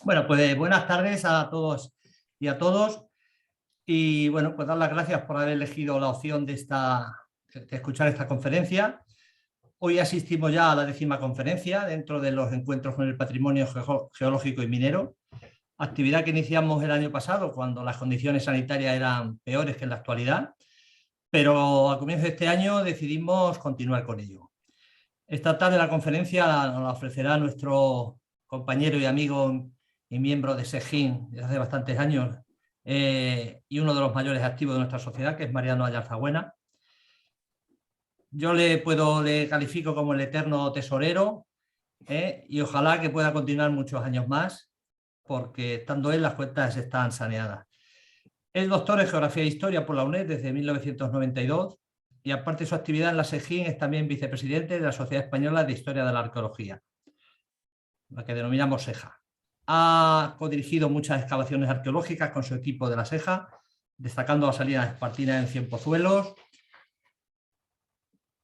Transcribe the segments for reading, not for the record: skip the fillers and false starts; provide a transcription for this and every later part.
Bueno, pues buenas tardes a todos y a todos. Y bueno, pues dar las gracias por haber elegido la opción de escuchar esta conferencia. Hoy asistimos ya a la 10ª conferencia dentro de los encuentros con el patrimonio geológico y minero, actividad que iniciamos el año pasado cuando las condiciones sanitarias eran peores que en la actualidad, pero a comienzos de este año decidimos continuar con ello. Esta tarde la conferencia nos la ofrecerá nuestro compañero y amigo y miembro de SEGIN desde hace bastantes años y uno de los mayores activos de nuestra sociedad, que es Mariano Ayarzabuena. Yo le califico como el eterno tesorero y ojalá que pueda continuar muchos años más, porque estando él las cuentas están saneadas. Es doctor en Geografía e Historia por la UNED desde 1992 y aparte de su actividad en la SEGIN es también vicepresidente de la Sociedad Española de Historia de la Arqueología, la que denominamos SEJA. Ha codirigido muchas excavaciones arqueológicas con su equipo de la SEJA, destacando la salina espartina en Cienpozuelos,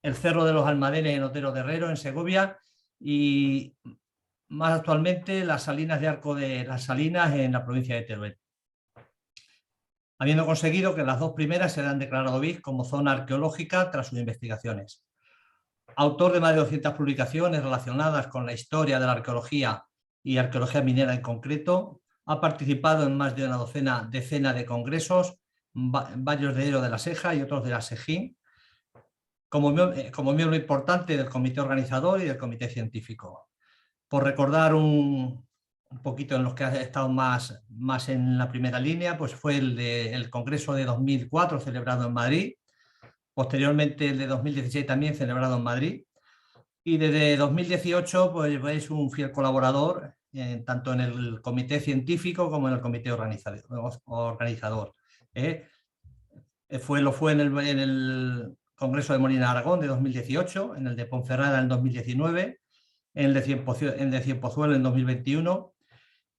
el Cerro de los Almadenes en Otero de Herrero, en Segovia, y más actualmente las salinas de Arco de las Salinas en la provincia de Teruel, habiendo conseguido que las dos primeras se han declarado BIC como zona arqueológica tras sus investigaciones. Autor de más de 200 publicaciones relacionadas con la historia de la arqueología y arqueología minera en concreto, ha participado en más de una decena de congresos, varios de ellos de la SEJA y otros de la SEGIN, como miembro importante del comité organizador y del comité científico. Por recordar un poquito en los que ha estado más en la primera línea, pues fue el congreso de 2004 celebrado en Madrid, posteriormente el de 2016 también celebrado en Madrid, y desde 2018 pues es un fiel colaborador tanto en el comité científico como en el comité organizador. Lo fue en el Congreso de Molina de Aragón de 2018, en el de Ponferrada en 2019, en el de Cienpozuelo en 2021.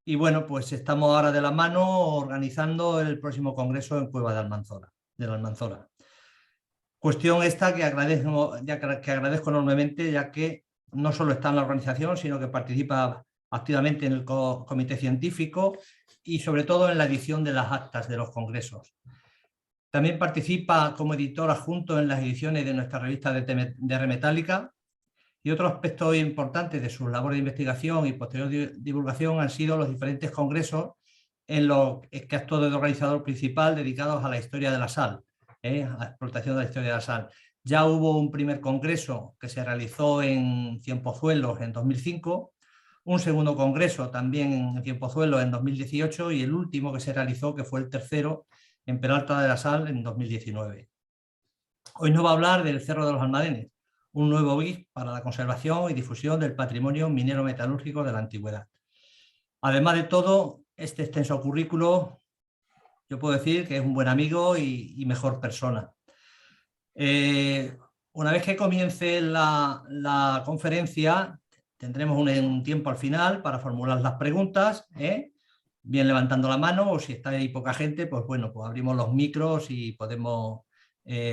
Y bueno, pues estamos ahora de la mano organizando el próximo congreso en Cueva de la Almanzora. Cuestión esta que agradezco enormemente, ya que no solo está en la organización, sino que participa activamente en el comité científico y sobre todo en la edición de las actas de los congresos. También participa como editor adjunto en las ediciones de nuestra revista de R Metálica, y otro aspecto importante de su labor de investigación y posterior divulgación han sido los diferentes congresos en los que ha actuado de organizador principal dedicados a la historia de la sal, a la explotación de la historia de la sal. Ya hubo un primer congreso que se realizó en Cienpozuelos en 2005, un segundo congreso también en Cienpozuelos en 2018 y el último que se realizó, que fue el tercero, en Peralta de la Sal en 2019. Hoy nos va a hablar del Cerro de los Almadenes, un nuevo BIC para la conservación y difusión del patrimonio minero metalúrgico de la antigüedad. Además de todo, este extenso currículo, yo puedo decir que es un buen amigo y mejor persona. Una vez que comience la conferencia, tendremos un tiempo al final para formular las preguntas, bien levantando la mano, o si está ahí poca gente, pues bueno, pues abrimos los micros y podemos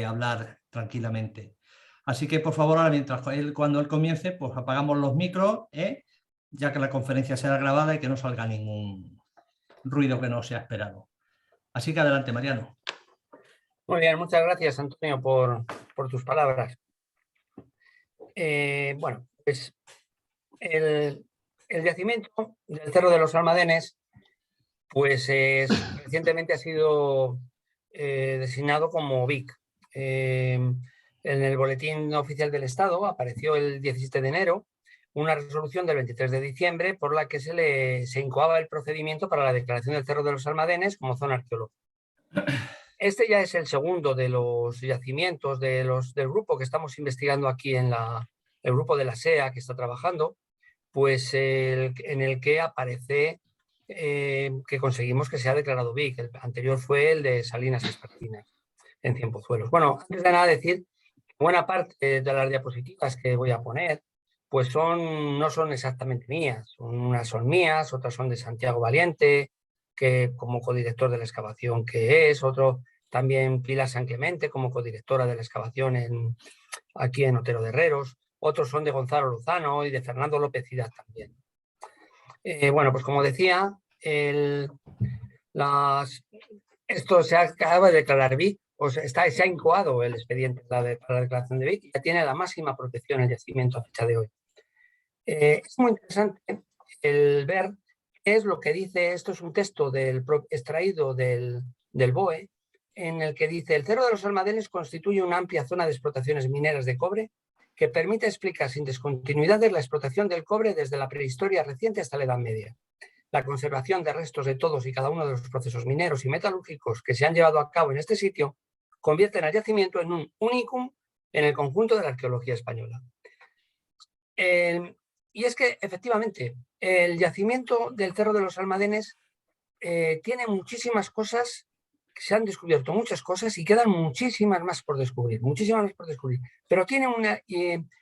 hablar tranquilamente. Así que por favor, ahora cuando él comience, pues apagamos los micros, ya que la conferencia será grabada y que no salga ningún ruido que no sea esperado. Así que adelante, Mariano. Muy bien, muchas gracias, Antonio, por tus palabras. Bueno, pues el yacimiento del Cerro de los Almadenes, pues recientemente ha sido designado como BIC. En el Boletín Oficial del Estado apareció el 17 de enero una resolución del 23 de diciembre por la que se incoaba el procedimiento para la declaración del Cerro de los Almadenes como zona arqueológica. Este ya es el segundo de los yacimientos del grupo que estamos investigando aquí en el grupo de la SEA que está trabajando, pues en el que aparece que conseguimos que sea declarado BIC. El anterior fue el de Salinas Espartinas, en Cienpozuelos. Bueno, antes de nada decir que buena parte de las diapositivas que voy a poner pues no son exactamente mías. Unas son mías, otras son de Santiago Valiente, que como codirector de la excavación que es, otro también Pilar San Clemente como codirectora de la excavación aquí en Otero de Herreros, otros son de Gonzalo Lozano y de Fernando López Ciudad también. Bueno, pues como decía, esto se acaba de declarar BIC, se ha incoado el expediente para la declaración de BIC y ya tiene la máxima protección el yacimiento a fecha de hoy. Es muy interesante el ver qué es lo que dice, esto es un texto extraído del BOE, en el que dice: el Cerro de los Almadenes constituye una amplia zona de explotaciones mineras de cobre que permite explicar sin descontinuidades la explotación del cobre desde la prehistoria reciente hasta la Edad Media. La conservación de restos de todos y cada uno de los procesos mineros y metalúrgicos que se han llevado a cabo en este sitio convierten al yacimiento en un unicum en el conjunto de la arqueología española. Y es que, efectivamente, el yacimiento del Cerro de los Almadenes tiene muchísimas cosas, se han descubierto muchas cosas y quedan muchísimas más por descubrir, Pero tiene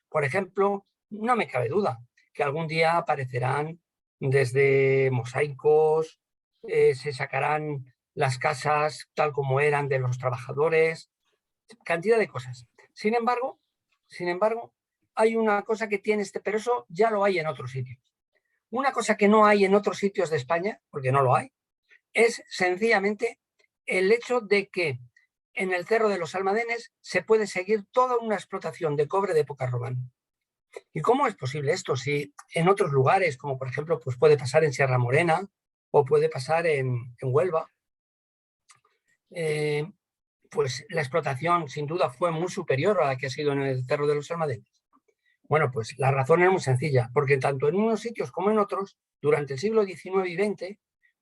por ejemplo, no me cabe duda que algún día aparecerán desde mosaicos, se sacarán las casas tal como eran de los trabajadores, cantidad de cosas. Sin embargo, hay una cosa que tiene pero eso ya lo hay en otros sitios. Una cosa que no hay en otros sitios de España, porque no lo hay, es sencillamente el hecho de que en el Cerro de los Almadenes se puede seguir toda una explotación de cobre de época romana. ¿Y cómo es posible esto? Si en otros lugares, como por ejemplo, pues puede pasar en Sierra Morena o puede pasar en Huelva, pues la explotación sin duda fue muy superior a la que ha sido en el Cerro de los Almadenes. Bueno, pues la razón es muy sencilla, porque tanto en unos sitios como en otros, durante el siglo XIX y XX,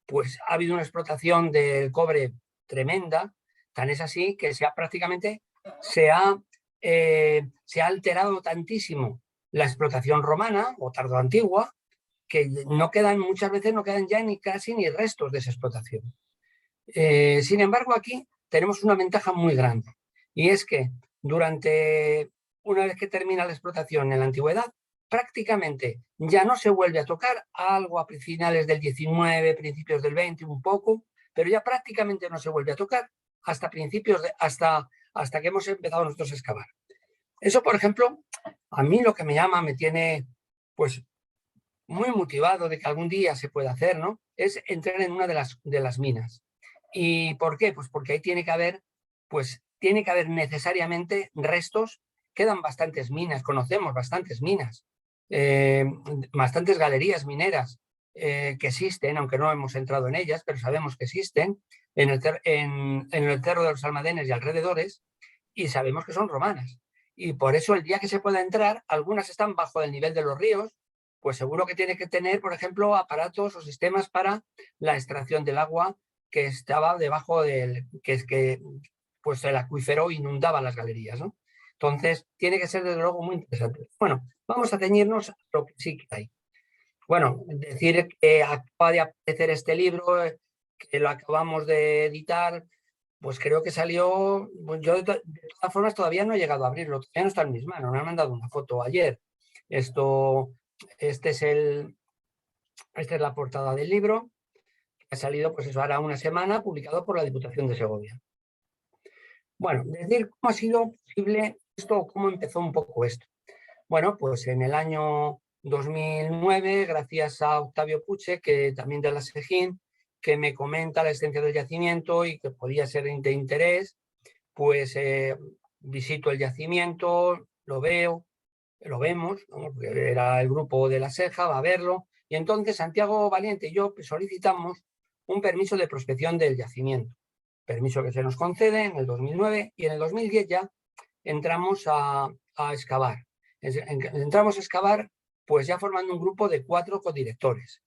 pues ha habido una explotación del cobre tremenda, tan es así que se ha alterado tantísimo la explotación romana o tardoantigua, que muchas veces no quedan ya casi ni restos de esa explotación. Sin embargo, aquí tenemos una ventaja muy grande, y es que una vez que termina la explotación en la antigüedad, prácticamente ya no se vuelve a tocar, algo a finales del 19, principios del 20, un poco, pero ya prácticamente no se vuelve a tocar hasta hasta que hemos empezado nosotros a excavar. Eso, por ejemplo, a mí lo que me tiene pues muy motivado de que algún día se pueda hacer, ¿no? Es entrar en una de las minas. ¿Y por qué? Pues porque ahí tiene que haber necesariamente restos. Quedan bastantes minas, conocemos bastantes minas, bastantes galerías mineras que existen, aunque no hemos entrado en ellas, pero sabemos que existen en el Cerro de los Almadenes y alrededores, y sabemos que son romanas. Y por eso el día que se pueda entrar, algunas están bajo el nivel de los ríos, pues seguro que tiene que tener, por ejemplo, aparatos o sistemas para la extracción del agua que estaba debajo pues el acuífero inundaba las galerías, ¿no? Entonces, tiene que ser desde luego muy interesante. Bueno, vamos a ceñirnos a lo que sí que hay. Bueno, decir que acaba de aparecer este libro, que lo acabamos de editar, pues creo que salió, yo de todas formas todavía no he llegado a abrirlo, todavía no está en mis manos, me han mandado una foto ayer. Esta es la portada del libro, que ha salido pues eso hará una semana, publicado por la Diputación de Segovia. Bueno, decir cómo ha sido posible esto, cómo empezó un poco esto. Bueno, pues en el año 2009, gracias a Octavio Puche, que también de la SEGIN, que me comenta la existencia del yacimiento y que podía ser de interés, pues visito el yacimiento, lo vemos, ¿no? Porque era el grupo de la SEJA, va a verlo, y entonces Santiago Valiente y yo solicitamos un permiso de prospección del yacimiento, permiso que se nos concede en el 2009, y en el 2010 ya entramos a excavar. Entramos a excavar pues ya formando un grupo de 4 codirectores,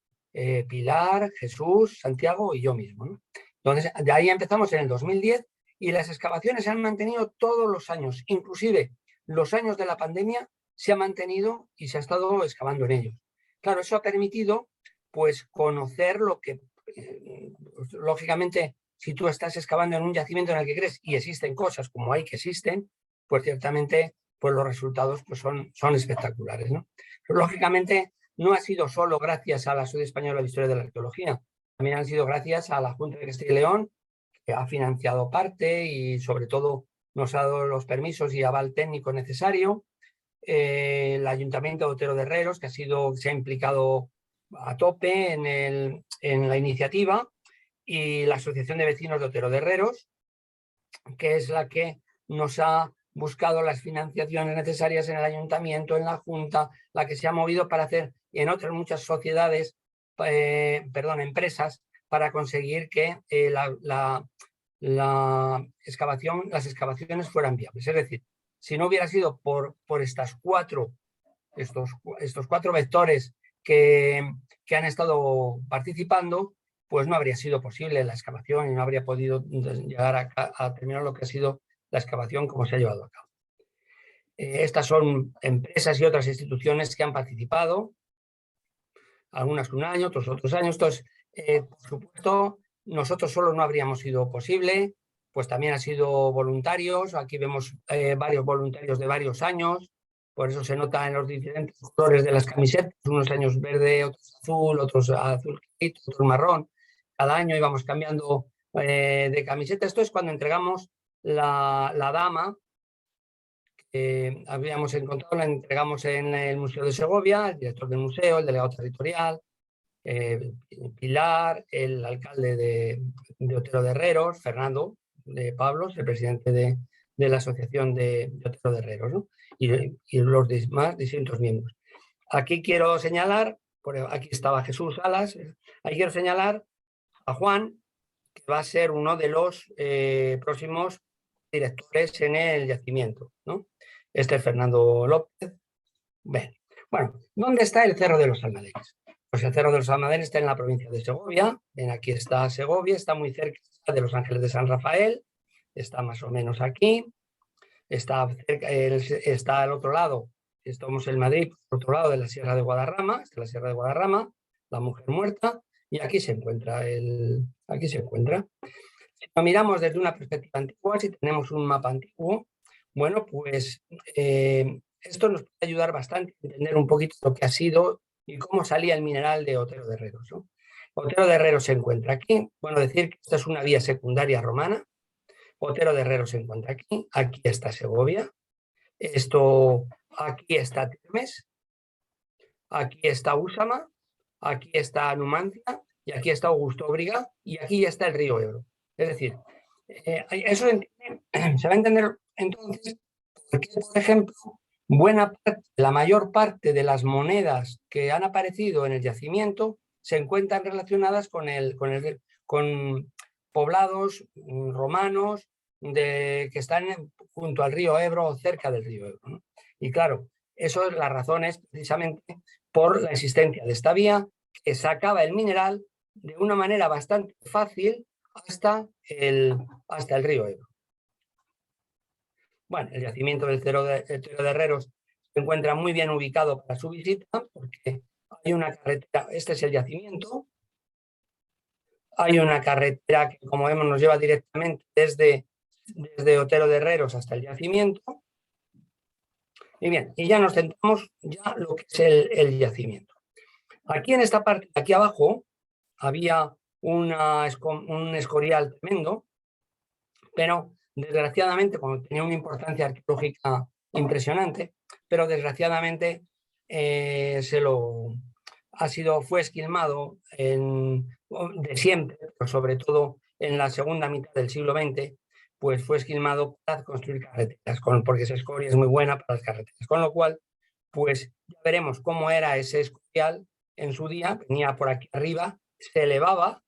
Pilar, Jesús, Santiago y yo mismo, ¿no? Entonces, de ahí empezamos en el 2010 y las excavaciones se han mantenido todos los años, inclusive los años de la pandemia se ha mantenido y se ha estado excavando en ellos. Claro, eso ha permitido pues conocer lo que, lógicamente, si tú estás excavando en un yacimiento en el que crees y existen cosas como hay que existen, pues ciertamente pues los resultados pues son espectaculares, ¿no? Pero, lógicamente, no ha sido solo gracias a la Sociedad Española de Historia de la Arqueología, también han sido gracias a la Junta de Castilla y León, que ha financiado parte y sobre todo nos ha dado los permisos y aval técnico necesario, el Ayuntamiento de Otero de Herreros, que se ha implicado a tope en la iniciativa, y la Asociación de Vecinos de Otero de Herreros, que es la que nos ha buscado las financiaciones necesarias en el ayuntamiento, en la junta, la que se ha movido para hacer, y en otras muchas sociedades, empresas, para conseguir que las excavaciones fueran viables. Es decir, si no hubiera sido por estos cuatro vectores que han estado participando, pues no habría sido posible la excavación y no habría podido llegar a terminar lo que ha sido la excavación como se ha llevado a cabo. Estas son empresas y otras instituciones que han participado, algunas un año, otros años. Entonces, por supuesto, nosotros solos no habríamos sido posible, pues también ha sido voluntarios. Aquí vemos varios voluntarios de varios años, por eso se nota en los diferentes colores de las camisetas, unos años verde, otros azul, otros azul clarito, otros marrón. Cada año íbamos cambiando de camiseta. Esto es cuando entregamos la dama habíamos encontrado, la entregamos en el Museo de Segovia, el director del museo, el delegado territorial, Pilar, el alcalde de Otero de Herreros, Fernando de Pablos, el presidente de la Asociación de Otero de Herreros, ¿no? y los demás distintos miembros. Aquí quiero señalar, aquí estaba Jesús Salas, aquí quiero señalar a Juan, que va a ser uno de los próximos directores en el yacimiento, ¿no? Este es Fernando López. Bueno, ¿dónde está el Cerro de los Almadenes? Pues el Cerro de los Almadenes está en la provincia de Segovia. Ven, aquí está Segovia, está muy cerca de los Ángeles de San Rafael, está más o menos aquí, está al otro lado, estamos en Madrid, por otro lado de la Sierra de Guadarrama, está la Sierra de Guadarrama, la Mujer Muerta, y aquí se encuentra. Si lo miramos desde una perspectiva antigua, si tenemos un mapa antiguo, bueno, pues esto nos puede ayudar bastante a entender un poquito lo que ha sido y cómo salía el mineral de Otero de Herreros, ¿no? Otero de Herreros se encuentra aquí. Bueno, decir que esta es una vía secundaria romana. Otero de Herreros se encuentra aquí. Aquí está Segovia. Aquí está Termes. Aquí está Úsama. Aquí está Numancia. Y aquí está Augusto Óbriga. Y aquí ya está el río Ebro. Es decir, eso se va a entender entonces porque, por ejemplo, la mayor parte de las monedas que han aparecido en el yacimiento se encuentran relacionadas con poblados romanos que están junto al río Ebro o cerca del río Ebro, ¿no? Y claro, eso es la razón, es precisamente por la existencia de esta vía que sacaba el mineral de una manera bastante fácil hasta el río Ebro. Bueno, el yacimiento del Cerro de Herreros se encuentra muy bien ubicado para su visita porque hay una carretera, este es el yacimiento, hay una carretera que, como vemos, nos lleva directamente desde Otero de Herreros hasta el yacimiento. Y bien, y ya nos centramos ya lo que es el yacimiento. Aquí en esta parte, aquí abajo, había un escorial tremendo, pero desgraciadamente, como tenía una importancia arqueológica impresionante, pero desgraciadamente fue esquilmado de siempre, pero sobre todo en la segunda mitad del siglo XX, pues fue esquilmado para construir carreteras, porque esa escoria es muy buena para las carreteras. Con lo cual, pues ya veremos cómo era ese escorial en su día. Venía por aquí arriba, se elevaba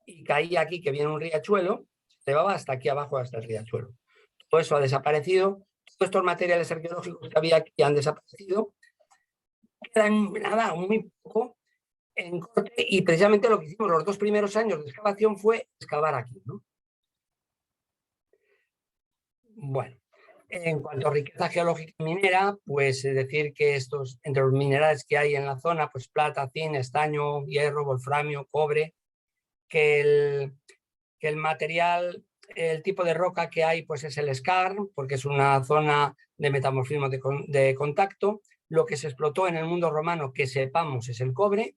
y caía aquí, que viene un riachuelo, se elevaba hasta aquí abajo, hasta el riachuelo. Todo eso ha desaparecido. Todos estos materiales arqueológicos que había aquí han desaparecido. Quedan nada, muy poco en corte, y precisamente lo que hicimos los 2 primeros años de excavación fue excavar aquí, ¿no? Bueno, en cuanto a riqueza geológica minera, pues decir que entre los minerales que hay en la zona, pues plata, zinc, estaño, hierro, wolframio, cobre, que el material, el tipo de roca que hay, pues es el skarn, porque es una zona de metamorfismo de contacto. Lo que se explotó en el mundo romano, que sepamos, es el cobre,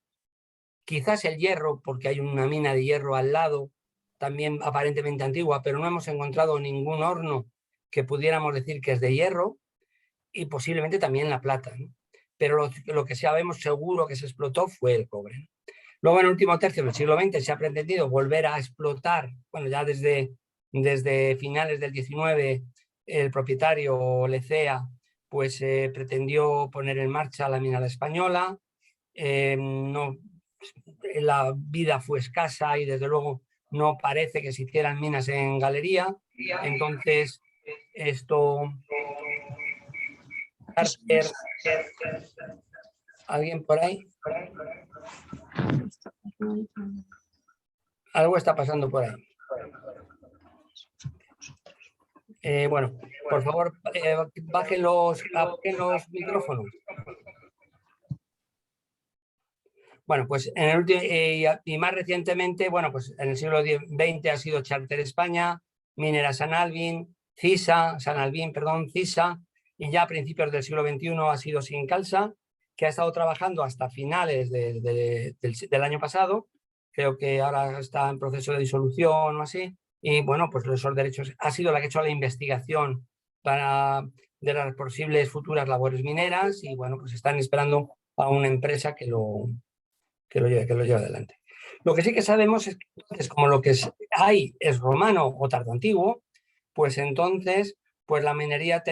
quizás el hierro, porque hay una mina de hierro al lado, también aparentemente antigua, pero no hemos encontrado ningún horno que pudiéramos decir que es de hierro, y posiblemente también la plata, ¿no? pero lo que sabemos seguro que se explotó fue el cobre. Luego, en el último tercio del siglo XX se ha pretendido volver a explotar, bueno, ya desde finales del XIX, el propietario Lecea pues pretendió poner en marcha la mina La Española. No, la vida fue escasa y desde luego no parece que se hicieran minas en galería. Entonces, esto... ¿Alguien por ahí? Algo está pasando por ahí. Bueno, por favor, apaguen los micrófonos. Bueno, pues en el último, y más recientemente, bueno, pues en el siglo XX ha sido Charter España, Minera San Albin, CISA, y ya a principios del siglo XXI ha sido Sincalsa, que ha estado trabajando hasta finales del año pasado. Creo que ahora está en proceso de disolución o así. Y bueno, pues esos derechos ha sido la que ha hecho la investigación de las posibles futuras labores mineras y bueno, pues están esperando a una empresa que lo lleve adelante. Lo que sí que sabemos es que entonces, como lo que hay es romano o tardoantiguo, pues entonces, pues la minería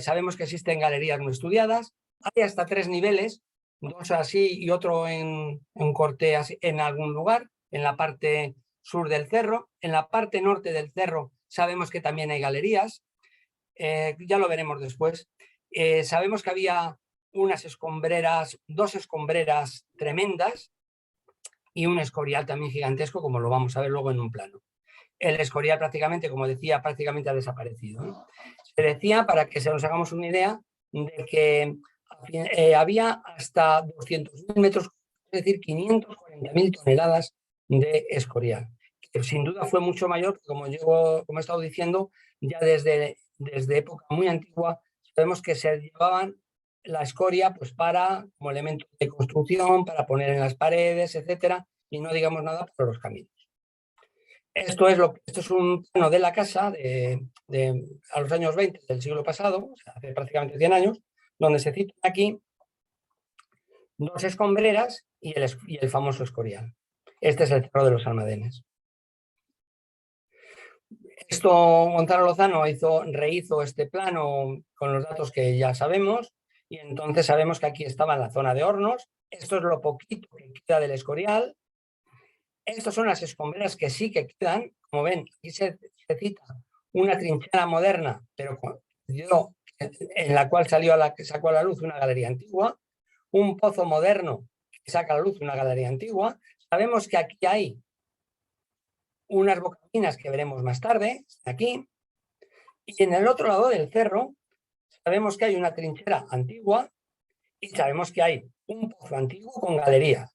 sabemos que existen galerías no estudiadas, hay hasta 3 niveles, 2 así y otro en corte en algún lugar, en la parte sur del cerro. En la parte norte del cerro sabemos que también hay galerías, ya lo veremos después. Sabemos que había unas escombreras, 2 escombreras tremendas y un escorial también gigantesco, como lo vamos a ver luego en un plano. El escorial prácticamente, como decía, prácticamente ha desaparecido, ¿no? Se decía, para que se nos hagamos una idea, de que había hasta 200.000 metros, es decir, 540.000 toneladas de escorial. Que sin duda fue mucho mayor, como he estado diciendo, ya desde época muy antigua, sabemos que se llevaban la escoria pues como elemento de construcción, para poner en las paredes, etcétera, y no digamos nada por los caminos. Esto es un plano de la casa a los años 20 del siglo pasado, o sea, hace prácticamente 100 años, donde se citan aquí 2 escombreras y el famoso escorial. Este es el Cerro de los Almadenes. Esto Gonzalo Lozano rehizo este plano con los datos que ya sabemos y entonces sabemos que aquí estaba en la zona de hornos. Esto es lo poquito que queda del escorial. Estas son las escombreras que sí que quedan. Como ven, aquí se cita una trinchera moderna, pero en la cual sacó a la luz una galería antigua, un pozo moderno que saca a la luz una galería antigua. Sabemos que aquí hay unas bocaminas que veremos más tarde, aquí, y en el otro lado del cerro sabemos que hay una trinchera antigua y sabemos que hay un pozo antiguo con galería.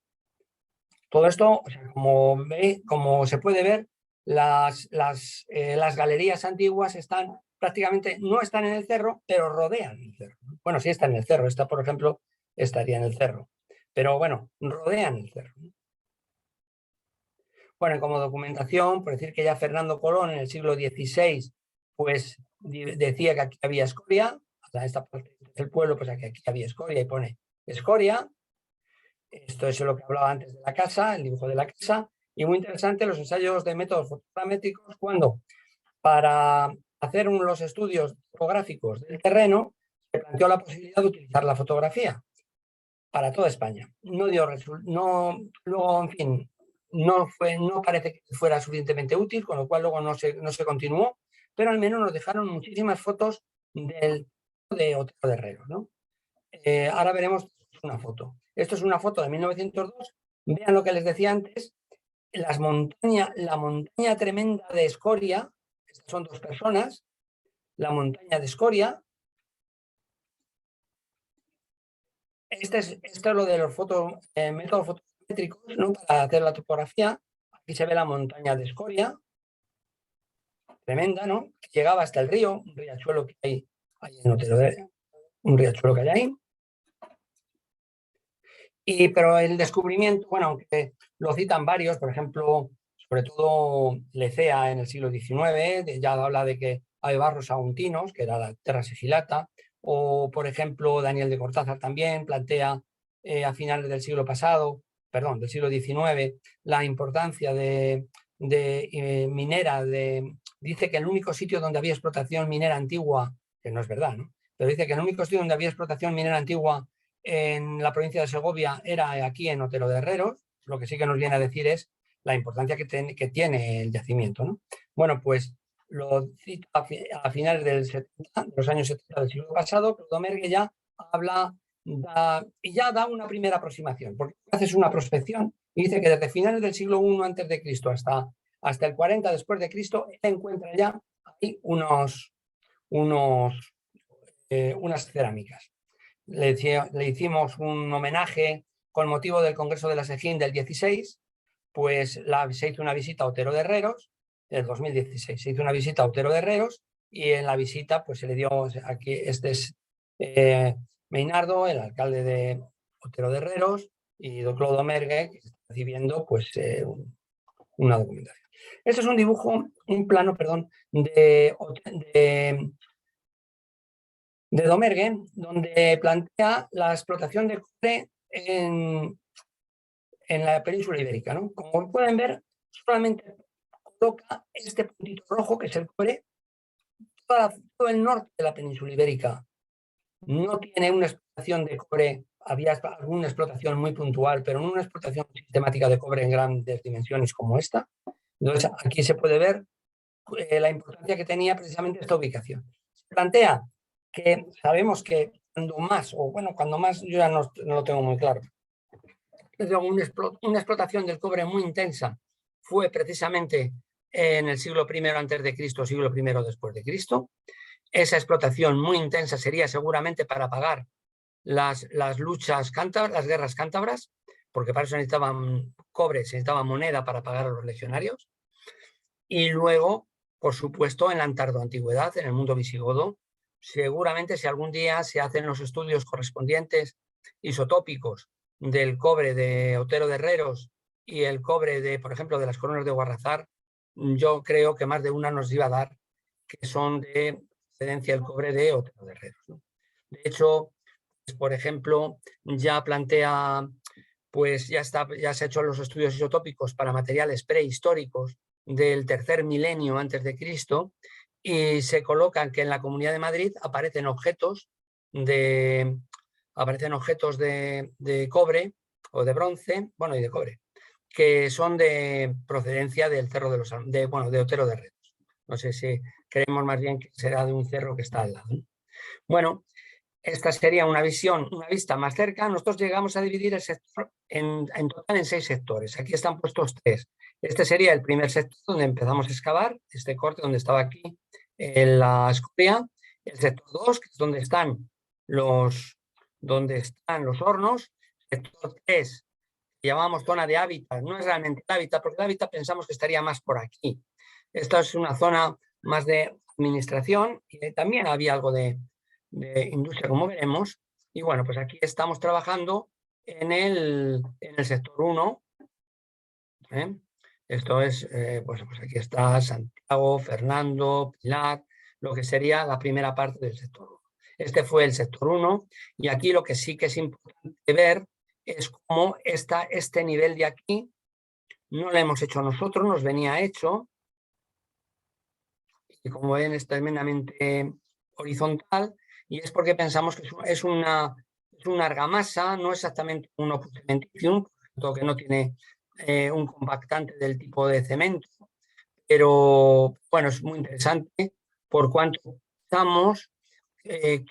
Todo esto, o sea, como se puede ver, las galerías antiguas prácticamente no están en el cerro, pero rodean el cerro. Bueno, sí está en el cerro, esta, por ejemplo, estaría en el cerro, pero bueno, rodean el cerro. Bueno, como documentación, por decir que ya Fernando Colón en el siglo XVI, pues decía que aquí había escoria, hasta esta parte del pueblo, pues aquí había escoria y pone escoria. Esto es lo que hablaba antes de la casa, el dibujo de la casa, y muy interesante los ensayos de métodos fotogramétricos cuando para hacer los estudios topográficos del terreno se planteó la posibilidad de utilizar la fotografía para toda España. No dio luego, en fin, no parece que fuera suficientemente útil, con lo cual luego no se continuó, pero al menos nos dejaron muchísimas fotos de Otero de Herreros, ¿no? Ahora veremos una foto. Esto es una foto de 1902. Vean lo que les decía antes. La montaña tremenda de escoria. Estas son 2 personas. La montaña de escoria. Esto es lo de los métodos fotométricos, ¿no? Para hacer la topografía. Aquí se ve la montaña de escoria. Tremenda, ¿no? Llegaba hasta el río, un riachuelo que hay en Otero, un riachuelo que hay ahí. Pero el descubrimiento, bueno, aunque lo citan varios, por ejemplo, sobre todo Lecea en el siglo XIX, ya habla de que hay barros auntinos, que era la terra sigillata, o por ejemplo Daniel de Cortázar también plantea a finales del siglo pasado, perdón, del siglo XIX, la importancia de minera, dice que el único sitio donde había explotación minera antigua, que no es verdad, ¿no? Pero dice que el único sitio donde había explotación minera antigua en la provincia de Segovia era aquí en Otero de Herreros. Lo que sí que nos viene a decir es la importancia que tiene el yacimiento, ¿no? Bueno, pues lo cito a finales de los años 70 del siglo pasado, Clodomergue ya habla y ya da una primera aproximación, porque haces una prospección y dice que desde finales del siglo I antes de Cristo hasta el 40 después de Cristo, él encuentra ya ahí unas cerámicas. Le hicimos un homenaje con motivo del Congreso de la SEGIN del 16, pues se hizo una visita a Otero de Herreros, del 2016, se hizo una visita a Otero de Herreros y en la visita pues se le dio, aquí este es Meinardo, el alcalde de Otero de Herreros, y don Clodomergue, que está recibiendo pues una documentación. Este es un dibujo, un plano, perdón, de Domergue, donde plantea la explotación de cobre en la península ibérica, ¿no? Como pueden ver, solamente coloca este puntito rojo, que es el cobre, todo el norte de la península ibérica no tiene una explotación de cobre, había alguna explotación muy puntual, pero no una explotación sistemática de cobre en grandes dimensiones como esta. Entonces, aquí se puede ver la importancia que tenía precisamente esta ubicación. Se plantea que sabemos que cuando más, yo ya no lo tengo muy claro, una explotación del cobre muy intensa fue precisamente en el siglo I antes de Cristo, siglo I después de Cristo. Esa explotación muy intensa sería seguramente para pagar las luchas cántabras, las guerras cántabras, porque para eso necesitaban cobre, se necesitaba moneda para pagar a los legionarios. Y luego, por supuesto, en la tardoantigüedad, en el mundo visigodo, seguramente si algún día se hacen los estudios correspondientes isotópicos del cobre de Otero de Herreros y el cobre de, por ejemplo, de las coronas de Guarrazar, yo creo que más de una nos iba a dar que son de procedencia del cobre de Otero de Herreros, ¿no? De hecho, pues, por ejemplo, ya plantea, pues ya se ha hecho los estudios isotópicos para materiales prehistóricos del tercer milenio antes de Cristo y se colocan que en la Comunidad de Madrid aparecen objetos de cobre o de bronce, bueno, y de cobre, que son de procedencia del cerro de Otero de Herreros. No sé si creemos más bien que será de un cerro que está al lado, ¿no? Bueno, esta sería una vista más cerca. Nosotros llegamos a dividir el sector en total en 6 sectores. Aquí están puestos 3. Este sería el primer sector donde empezamos a excavar, este corte donde estaba aquí en la escoria. El sector 2, que es donde están los hornos. Sector 3, que llamamos zona de hábitat, no es realmente el hábitat, porque el hábitat pensamos que estaría más por aquí. Esta es una zona más de administración y también había algo de industria, como veremos. Y bueno, pues aquí estamos trabajando en el sector 1. Esto es, pues aquí está Santiago, Fernando, Pilar, lo que sería la primera parte del sector 1. Este fue el sector 1 y aquí lo que sí que es importante ver es cómo está este nivel de aquí. No lo hemos hecho nosotros, nos venía hecho. Y como ven, es tremendamente horizontal y es porque pensamos que es una argamasa, no exactamente un opus cementitium, que no tiene un compactante del tipo de cemento, pero bueno, es muy interesante por cuanto pensamos que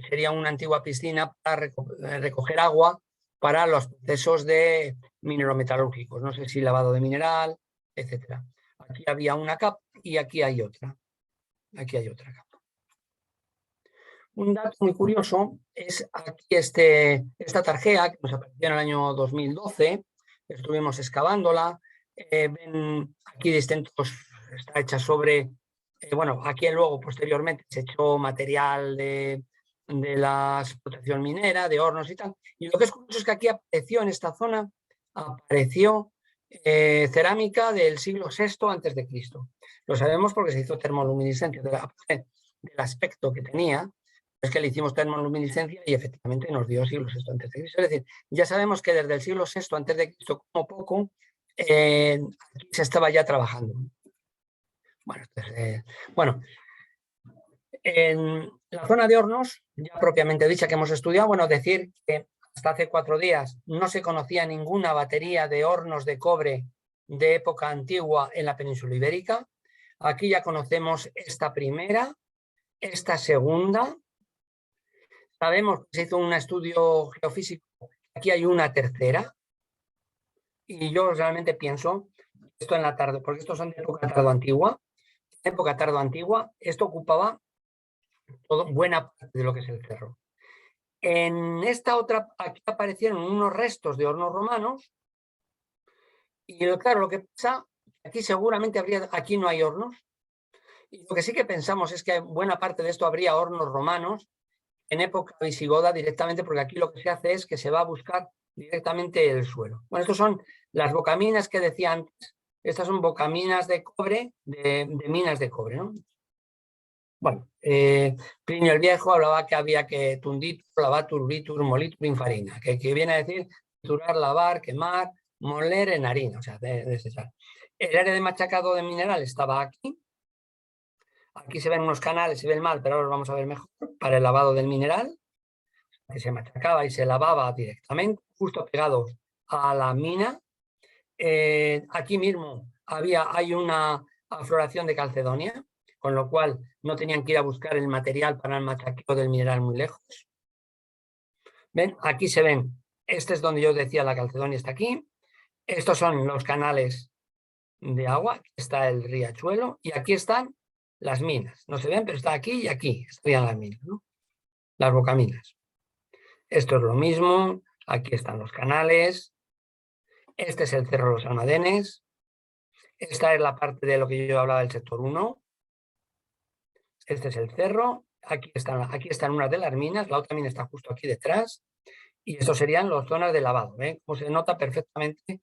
sería una antigua piscina para recoger agua para los procesos de minerometalúrgicos, no sé si lavado de mineral, etcétera. Aquí había una capa y aquí hay otra. Aquí hay otra capa. Un dato muy curioso es aquí esta tarjea que nos apareció en el año 2012. Estuvimos excavándola. Ven aquí distintos, está hecha sobre, aquí luego posteriormente se echó material de la explotación minera, de hornos y tal. Y lo que es curioso es que aquí apareció en esta zona, cerámica del siglo VI antes de Cristo. Lo sabemos porque se hizo termoluminiscencia. del aspecto que tenía, es que le hicimos termoluminiscencia y efectivamente nos dio siglo VI antes de Cristo. Es decir, ya sabemos que desde el siglo VI antes de Cristo, como poco, aquí se estaba ya trabajando. Bueno, en la zona de hornos, ya propiamente dicha que hemos estudiado, bueno, decir que hasta hace 4 días no se conocía ninguna batería de hornos de cobre de época antigua en la península ibérica. Aquí ya conocemos esta primera, esta segunda. Sabemos que se hizo un estudio geofísico, aquí hay una tercera. Y yo realmente pienso, esto en la tarde, porque estos son de época tardoantigua. En época tardoantigua, esto ocupaba buena parte de lo que es el cerro. En esta otra, aquí aparecieron unos restos de hornos romanos. Y claro, lo que pasa, aquí seguramente habría, aquí no hay hornos. Y lo que sí que pensamos es que buena parte de esto habría hornos romanos en época visigoda directamente, porque aquí lo que se hace es que se va a buscar directamente el suelo. Bueno, estas son las bocaminas que decía antes. Estas son bocaminas de cobre, de minas de cobre, ¿no? Bueno, Plinio el Viejo hablaba que había que tunditur, lavatur, urbitur, molitur, infarina, que viene a decir triturar, lavar, quemar, moler en harina, o sea, desechar. El área de machacado de mineral estaba aquí. Aquí se ven unos canales, se ve el mal, pero ahora lo vamos a ver mejor, para el lavado del mineral, que se machacaba y se lavaba directamente, justo pegados a la mina. Aquí mismo hay una afloración de calcedonia, con lo cual no tenían que ir a buscar el material para el machaqueo del mineral muy lejos. ¿Ven? Aquí se ven, este es donde yo decía la calcedonia está aquí, estos son los canales de agua, aquí está el riachuelo y aquí están las minas. No se ven, pero está aquí y aquí estarían las minas, ¿no? Las bocaminas. Esto es lo mismo, aquí están los canales, este es el Cerro de los Almadenes, esta es la parte de lo que yo hablaba del sector 1, este es el cerro, aquí están unas de las minas, la otra mina está justo aquí detrás, y estos serían las zonas de lavado, ¿ven? Como se nota perfectamente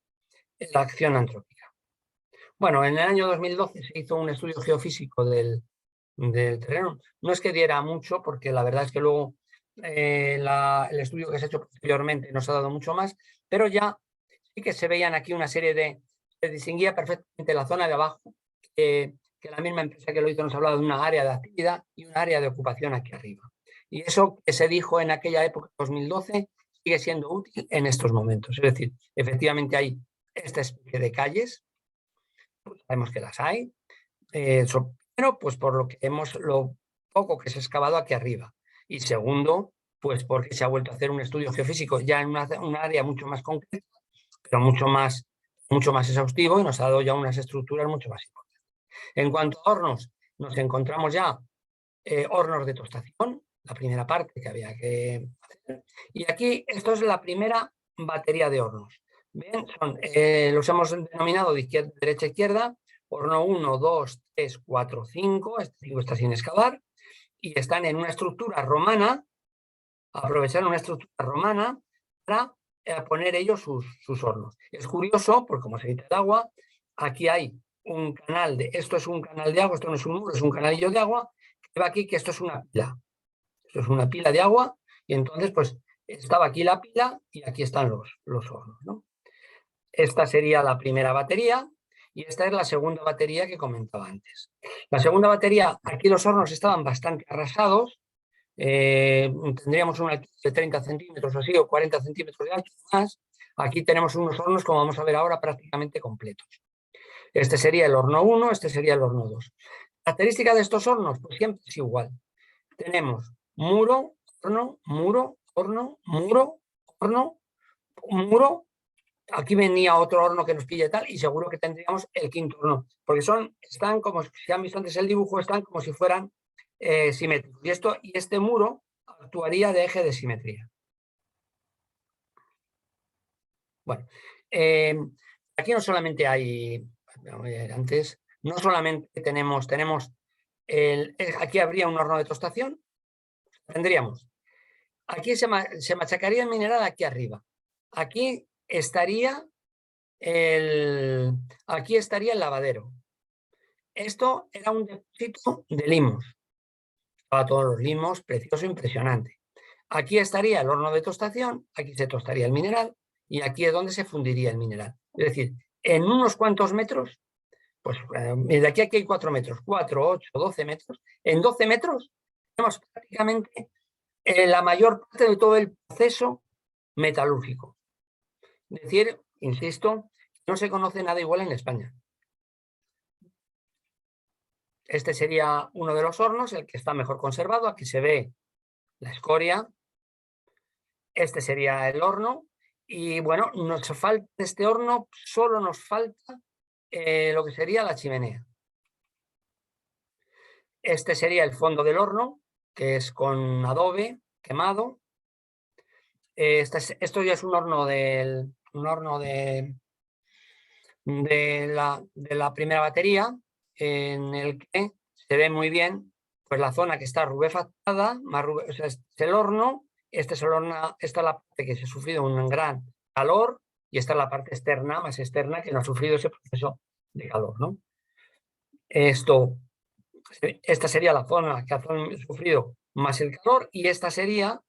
la acción antrópica. Bueno, en el año 2012 se hizo un estudio geofísico del terreno. No es que diera mucho, porque la verdad es que luego el estudio que se ha hecho posteriormente nos ha dado mucho más, pero ya sí que se veían aquí una serie de... Se distinguía perfectamente la zona de abajo, que la misma empresa que lo hizo nos hablaba de una área de actividad y un área de ocupación aquí arriba. Y eso que se dijo en aquella época, 2012, sigue siendo útil en estos momentos. Es decir, efectivamente hay esta especie de calles, pues sabemos que las hay, primero, pues por lo poco que se ha excavado aquí arriba. Y segundo, pues porque se ha vuelto a hacer un estudio geofísico ya en una área mucho más concreta, pero mucho más exhaustivo, y nos ha dado ya unas estructuras mucho más importantes. En cuanto a hornos, nos encontramos ya hornos de tostación, la primera parte que había que hacer. Y aquí, esto es la primera batería de hornos. ¿Ven? Los hemos denominado de izquierda, derecha a izquierda, horno 1, 2, 3, 4, 5, este 5 está sin excavar, y están en una estructura romana, aprovecharon una estructura romana para poner ellos sus hornos. Es curioso, porque como se dice el agua, aquí hay un canal esto es un canal de agua, esto no es un muro, es un canalillo de agua, que va aquí, que esto es una pila. Esto es una pila de agua, y entonces pues estaba aquí la pila y aquí están los hornos, ¿no? Esta sería la primera batería y esta es la segunda batería que comentaba antes. La segunda batería, aquí los hornos estaban bastante arrasados, tendríamos una altura de 30 centímetros o así, o 40 centímetros de alto más. Aquí tenemos unos hornos, como vamos a ver ahora, prácticamente completos. Este sería el horno 1, este sería el horno 2. Característica de estos hornos, pues siempre es igual. Tenemos muro, horno, muro, horno, muro, horno, muro. Aquí venía otro horno que nos pille tal y seguro que tendríamos el quinto horno, porque están como, si han visto antes el dibujo, están como si fueran simétricos. Y este muro actuaría de eje de simetría. Bueno, aquí no solamente hay, antes, no solamente tenemos aquí habría un horno de tostación, tendríamos, aquí se machacaría el mineral aquí arriba, aquí estaría el lavadero. Esto era un depósito de limos. Estaba todos los limos, precioso, impresionante. Aquí estaría el horno de tostación, aquí se tostaría el mineral y aquí es donde se fundiría el mineral. Es decir, en unos cuantos metros, pues de aquí a aquí hay 4 metros, 4, 8, 12 metros. En 12 metros tenemos prácticamente la mayor parte de todo el proceso metalúrgico. Es decir, insisto, no se conoce nada igual en España. Este sería uno de los hornos, el que está mejor conservado. Aquí se ve la escoria. Este sería el horno. Y bueno, nos falta este horno, solo nos falta lo que sería la chimenea. Este sería el fondo del horno, que es con adobe quemado. Esto ya es un horno de la primera batería, en el que se ve muy bien pues la zona que está rubefactada, o sea, este es el horno, esta es la parte que se ha sufrido un gran calor y esta es la parte externa, más externa, que no ha sufrido ese proceso de calor, ¿no? Esta sería la zona que ha sufrido más el calor y esta sería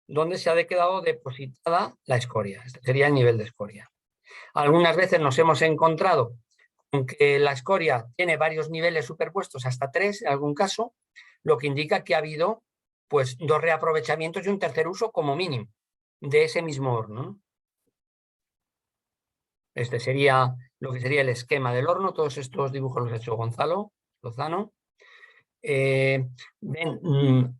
donde se ha quedado depositada la escoria. Este sería el nivel de escoria. Algunas veces nos hemos encontrado con que la escoria tiene varios niveles superpuestos, hasta 3 en algún caso, lo que indica que ha habido pues 2 reaprovechamientos y un tercer uso como mínimo de ese mismo horno. Este sería lo que sería el esquema del horno. Todos estos dibujos los ha hecho Gonzalo Lozano.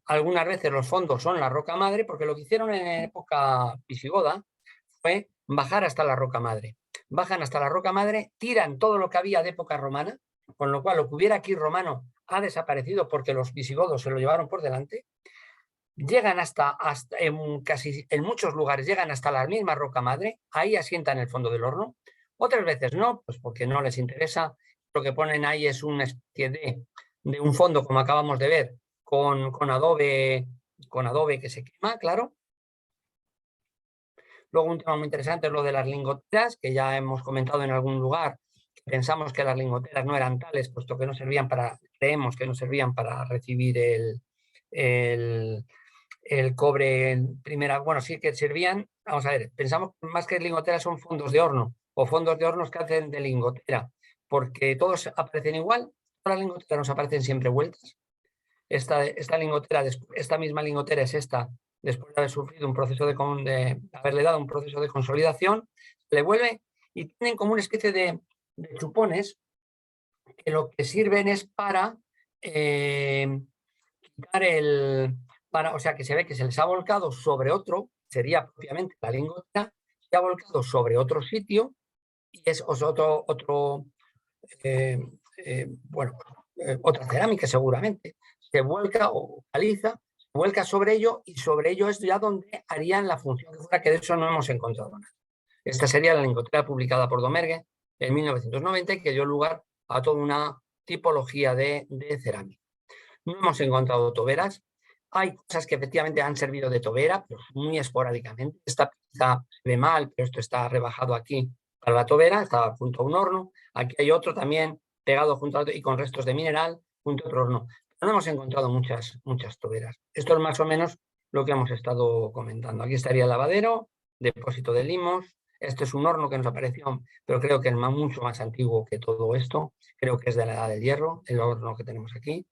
Algunas veces los fondos son la roca madre, porque lo que hicieron en época visigoda fue bajar hasta la roca madre. Bajan hasta la roca madre, tiran todo lo que había de época romana, con lo cual lo que hubiera aquí romano ha desaparecido porque los visigodos se lo llevaron por delante. Llegan hasta en muchos lugares llegan hasta la misma roca madre, ahí asientan el fondo del horno. Otras veces no, pues porque no les interesa. Lo que ponen ahí es una especie de un fondo, como acabamos de ver, con adobe que se quema, claro. Luego un tema muy interesante es lo de las lingoteras, que ya hemos comentado en algún lugar. Pensamos que las lingoteras no eran tales, puesto que no servían creemos que no servían para recibir el cobre en primera. Bueno, sí que servían. Vamos a ver, pensamos más que lingoteras son fondos de horno o fondos de hornos que hacen de lingotera, porque todos aparecen igual. Todas las lingoteras nos aparecen siempre vueltas. Esta misma lingotera es esta, después de haber sufrido un proceso de haberle dado un proceso de consolidación, le vuelve y tienen como una especie de chupones que lo que sirven es para quitar o sea, que se ve que se les ha volcado sobre otro, sería propiamente la lingotera, se ha volcado sobre otro sitio y es otra cerámica seguramente. Se vuelca o caliza, se vuelca sobre ello y sobre ello es ya donde harían la función que fuera, que de eso no hemos encontrado nada. Esta sería la lingotera publicada por Domergue en 1990 y que dio lugar a toda una tipología de cerámica. No hemos encontrado toberas. Hay cosas que efectivamente han servido de tobera, pero muy esporádicamente. Esta pieza se ve mal, pero esto está rebajado aquí para la tobera, está junto a un horno. Aquí hay otro también pegado junto a otro y con restos de mineral junto a otro horno. No hemos encontrado muchas toberas. Esto es más o menos lo que hemos estado comentando. Aquí estaría el lavadero, depósito de limos. Este es un horno que nos apareció, pero creo que es mucho más antiguo que todo esto. Creo que es de la edad del hierro, el horno que tenemos aquí.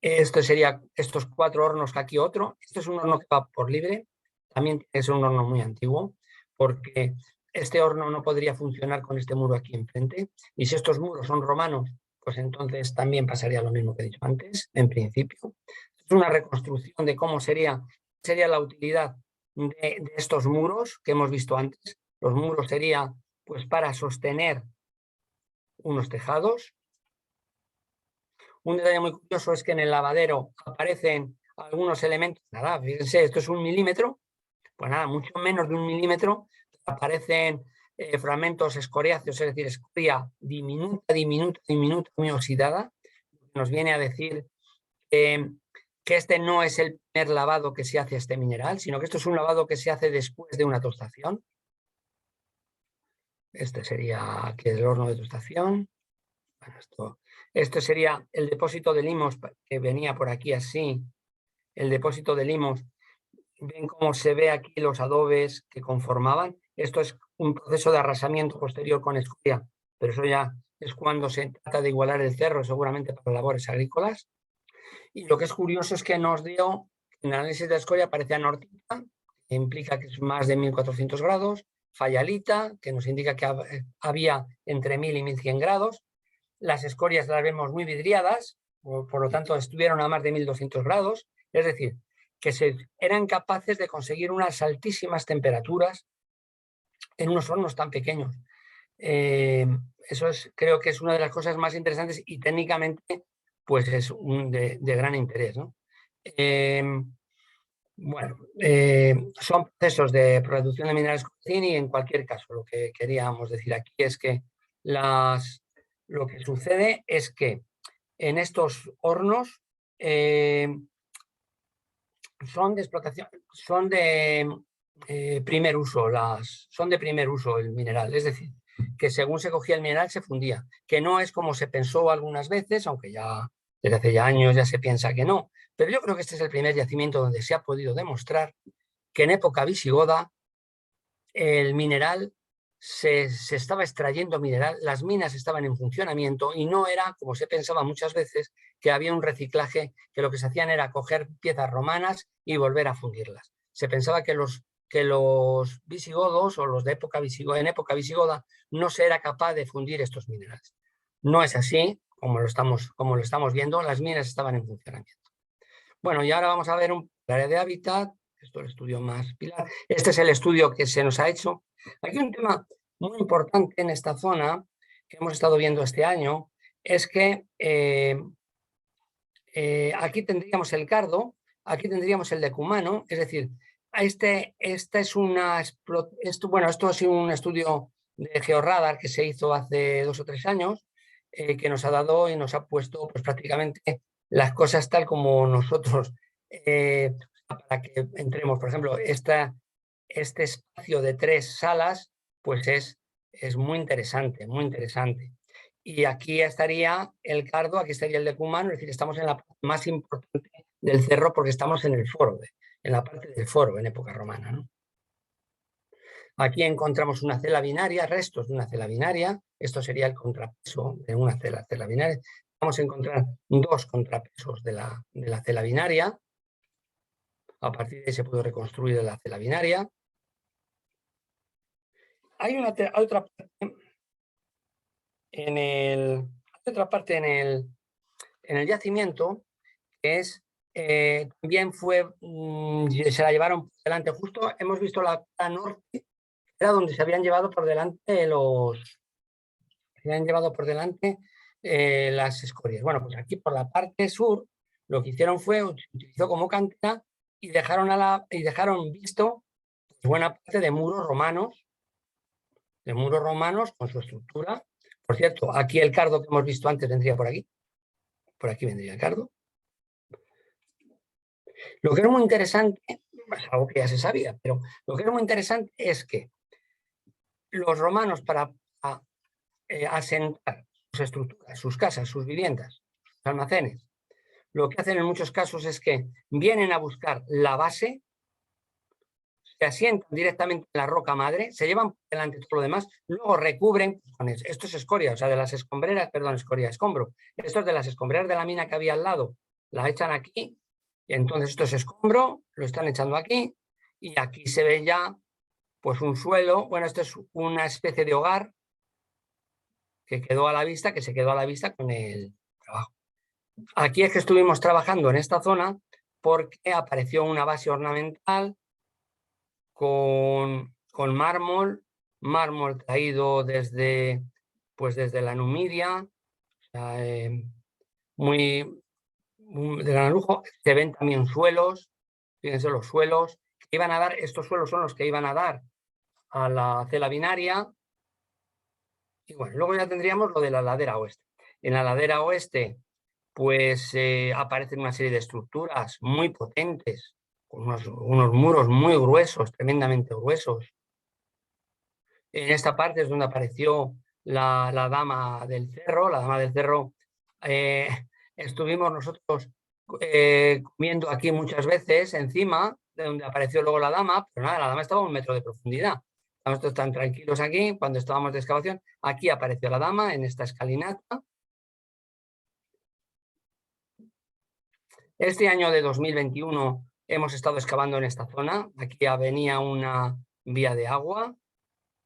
Esto sería estos 4 hornos, que aquí otro. Este es un horno que va por libre. También es un horno muy antiguo, porque este horno no podría funcionar con este muro aquí enfrente. Y si estos muros son romanos, pues entonces también pasaría lo mismo que he dicho antes, en principio. Es una reconstrucción de cómo sería la utilidad de estos muros que hemos visto antes. Los muros sería pues para sostener unos tejados. Un detalle muy curioso es que en el lavadero aparecen algunos elementos, nada, fíjense, esto es 1 milímetro, pues nada, mucho menos de 1 milímetro, aparecen fragmentos escoriáceos, es decir, escoria diminuta, muy oxidada. Nos viene a decir que este no es el primer lavado que se hace a este mineral, sino que esto es un lavado que se hace después de una tostación. Este sería aquí el horno de tostación. Bueno, esto sería el depósito de limos que venía por aquí así, el depósito de limos, ven cómo se ve aquí los adobes que conformaban. Esto es un proceso de arrasamiento posterior con escoria, pero eso ya es cuando se trata de igualar el cerro, seguramente para labores agrícolas. Y lo que es curioso es que nos dio, en el análisis de la escoria aparece anortita, que implica que es más de 1400 grados, fayalita, que nos indica que había entre 1000 y 1100 grados. Las escorias las vemos muy vidriadas, por lo tanto estuvieron a más de 1200 grados, es decir, que eran capaces de conseguir unas altísimas temperaturas en unos hornos tan pequeños. Eso creo que es una de las cosas más interesantes y técnicamente pues es de gran interés, ¿no? Son procesos de producción de minerales Cozzini y en cualquier caso lo que queríamos decir aquí es que lo que sucede es que en estos hornos son de explotación, son de primer uso, son de primer uso el mineral, es decir, que según se cogía el mineral se fundía, que no es como se pensó algunas veces, aunque ya desde hace ya años ya se piensa que no, pero yo creo que este es el primer yacimiento donde se ha podido demostrar que en época visigoda el mineral se estaba extrayendo mineral, las minas estaban en funcionamiento y no era, como se pensaba muchas veces, que había un reciclaje, que lo que se hacían era coger piezas romanas y volver a fundirlas. Se pensaba que los visigodos o los de en época visigoda no se era capaz de fundir estos minerales. No es así, como lo estamos viendo, las minas estaban en funcionamiento. Bueno, y ahora vamos a ver un área de hábitat. Esto es el estudio más pilar. Este es el estudio que se nos ha hecho. Aquí un tema muy importante en esta zona que hemos estado viendo este año es que aquí tendríamos el cardo, aquí tendríamos el decumano, es decir, esto es un estudio de georradar que se hizo hace 2 o 3 años que nos ha dado y nos ha puesto pues, prácticamente las cosas tal como nosotros para que entremos, por ejemplo, este espacio de 3 salas pues es muy interesante, muy interesante. Y aquí estaría el cardo, aquí estaría el decumano, es decir, estamos en la parte más importante del cerro porque estamos en el foro, en la parte del foro en época romana, ¿no? Aquí encontramos una cela binaria, restos de una cela binaria, esto sería el contrapeso de una cela binaria. Vamos a encontrar 2 contrapesos de la cela binaria, a partir de ahí se puede reconstruir la cela binaria. Hay otra parte en el yacimiento que es, también se la llevaron por delante. Justo hemos visto la norte, era donde se habían llevado por delante las escorias. Bueno, pues aquí por la parte sur lo que hicieron fue, utilizó como cantera y dejaron visto pues, buena parte de muros romanos con su estructura. Por cierto, aquí el cardo que hemos visto antes vendría por aquí. Por aquí vendría el cardo. Lo que es muy interesante, es algo que ya se sabía, pero lo que es muy interesante es que los romanos para asentar sus estructuras, sus casas, sus viviendas, sus almacenes, lo que hacen en muchos casos es que vienen a buscar la base, se asientan directamente en la roca madre, se llevan por delante todo lo demás, luego recubren con eso. Esto es escoria, o sea, de las escombreras, perdón, escombro. Esto es de las escombreras de la mina que había al lado, la echan aquí, y entonces esto es escombro, lo están echando aquí, y aquí se ve ya pues un suelo, bueno, esto es una especie de hogar que se quedó a la vista con el trabajo. Aquí es que estuvimos trabajando en esta zona porque apareció una base ornamental con mármol traído desde la Numidia, o sea, de gran lujo. Se ven también suelos, fíjense los suelos que iban a dar, estos suelos son los que iban a dar a la cela binaria. Y bueno, luego ya tendríamos lo de la ladera oeste. En la ladera oeste pues aparecen una serie de estructuras muy potentes, con unos muros muy gruesos, tremendamente gruesos. En esta parte es donde apareció la Dama del Cerro. La Dama del Cerro, estuvimos nosotros comiendo aquí muchas veces encima, de donde apareció luego la dama, pero nada, la dama estaba a 1 metro de profundidad. Estábamos tan tranquilos aquí, cuando estábamos de excavación, aquí apareció la dama en esta escalinata. Este año de 2021 hemos estado excavando en esta zona. Aquí venía una vía de agua,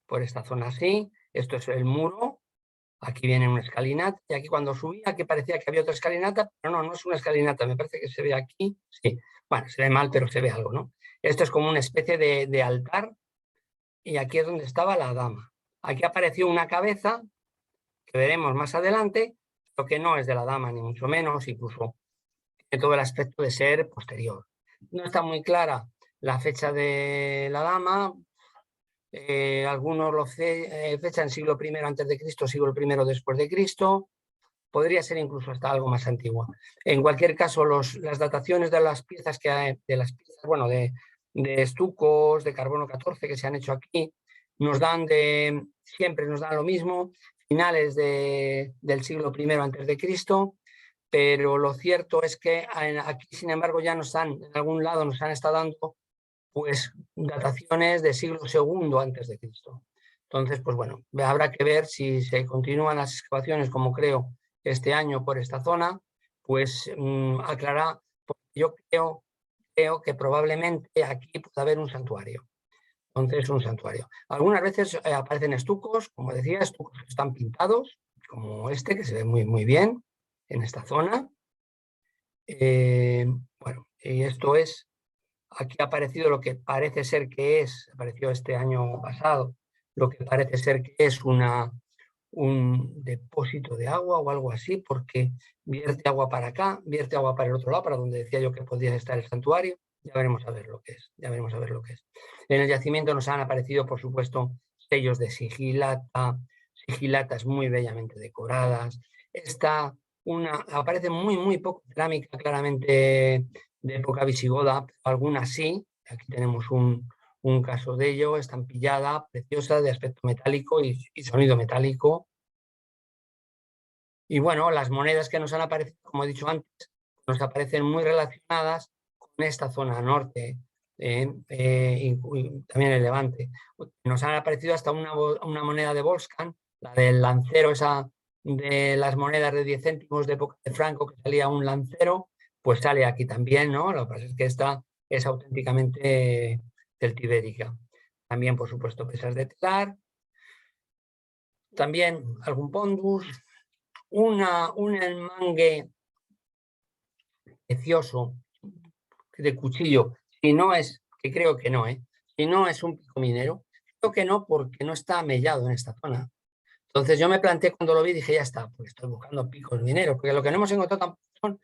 por esta zona así. Esto es el muro. Aquí viene una escalinata. Y aquí cuando subía, aquí parecía que había otra escalinata, pero no, no es una escalinata. Me parece que se ve aquí. Sí, bueno, se ve mal, pero se ve algo, ¿no? Esto es como una especie de altar. Y aquí es donde estaba la dama. Aquí apareció una cabeza, que veremos más adelante, pero que no es de la dama, ni mucho menos, incluso tiene todo el aspecto de ser posterior. No está muy clara la fecha de la dama. Algunos lo fechan siglo I antes de Cristo, siglo I después de Cristo. Podría ser incluso hasta algo más antigua. En cualquier caso, las dataciones de las piezas que hay, bueno, de estucos de carbono 14 que se han hecho aquí, siempre nos dan lo mismo, finales del siglo I antes de Cristo, pero lo cierto es que aquí, sin embargo, ya en algún lado nos han estado dando pues dataciones de siglo II antes de Cristo. Entonces, pues bueno, habrá que ver si se continúan las excavaciones, como creo este año por esta zona, pues aclarar, porque yo creo que probablemente aquí pueda haber un santuario. Entonces, un santuario. Algunas veces aparecen estucos, como decía, estucos que están pintados, como este, que se ve muy, muy bien en esta zona. Bueno, y esto es, aquí ha aparecido lo que parece ser que apareció este año pasado, lo que parece ser que es un depósito de agua o algo así, porque vierte agua para acá, vierte agua para el otro lado, para donde decía yo que podía estar el santuario. Ya veremos a ver lo que es, ya veremos a ver lo que es. En el yacimiento nos han aparecido, por supuesto, sellos de sigilatas muy bellamente decoradas. Aparece muy, muy poco cerámica claramente de época visigoda, algunas sí. Aquí tenemos un caso de ello, estampillada, preciosa, de aspecto metálico y sonido metálico. Y bueno, las monedas que nos han aparecido, como he dicho antes, nos aparecen muy relacionadas con esta zona norte, y también el Levante. Nos han aparecido hasta una moneda de Volscan, la del lancero, esa de las monedas de 10 céntimos de época de Franco, que salía un lancero, pues sale aquí también, ¿no? Lo que pasa es que esta es auténticamente celtibérica. También, por supuesto, pesas de telar. También algún pondus. Un enmangue precioso de cuchillo, si no es, que creo que no, si no es un pico minero, creo que no, porque no está mellado en esta zona. Entonces yo me planteé cuando lo vi, dije, ya está, pues estoy buscando picos mineros, porque lo que no hemos encontrado tampoco son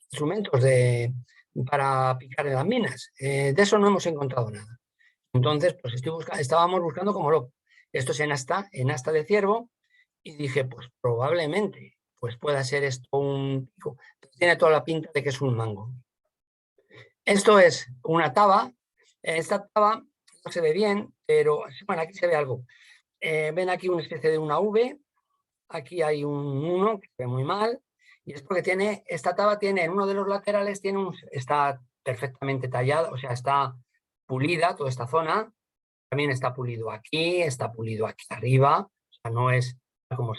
instrumentos para picar en las minas. De eso no hemos encontrado nada. Entonces, pues estábamos buscando como loco. Esto es en asta de ciervo, y dije, pues probablemente pues pueda ser esto un pico. Tiene toda la pinta de que es un mango. Esto es una taba. Esta taba no se ve bien, pero bueno, aquí se ve algo. Ven aquí una especie de una V, aquí hay un 1 que se ve muy mal, y es porque esta taba tiene en uno de los laterales, está perfectamente tallada, o sea, está pulida toda esta zona, también está pulido aquí arriba, o sea, no es como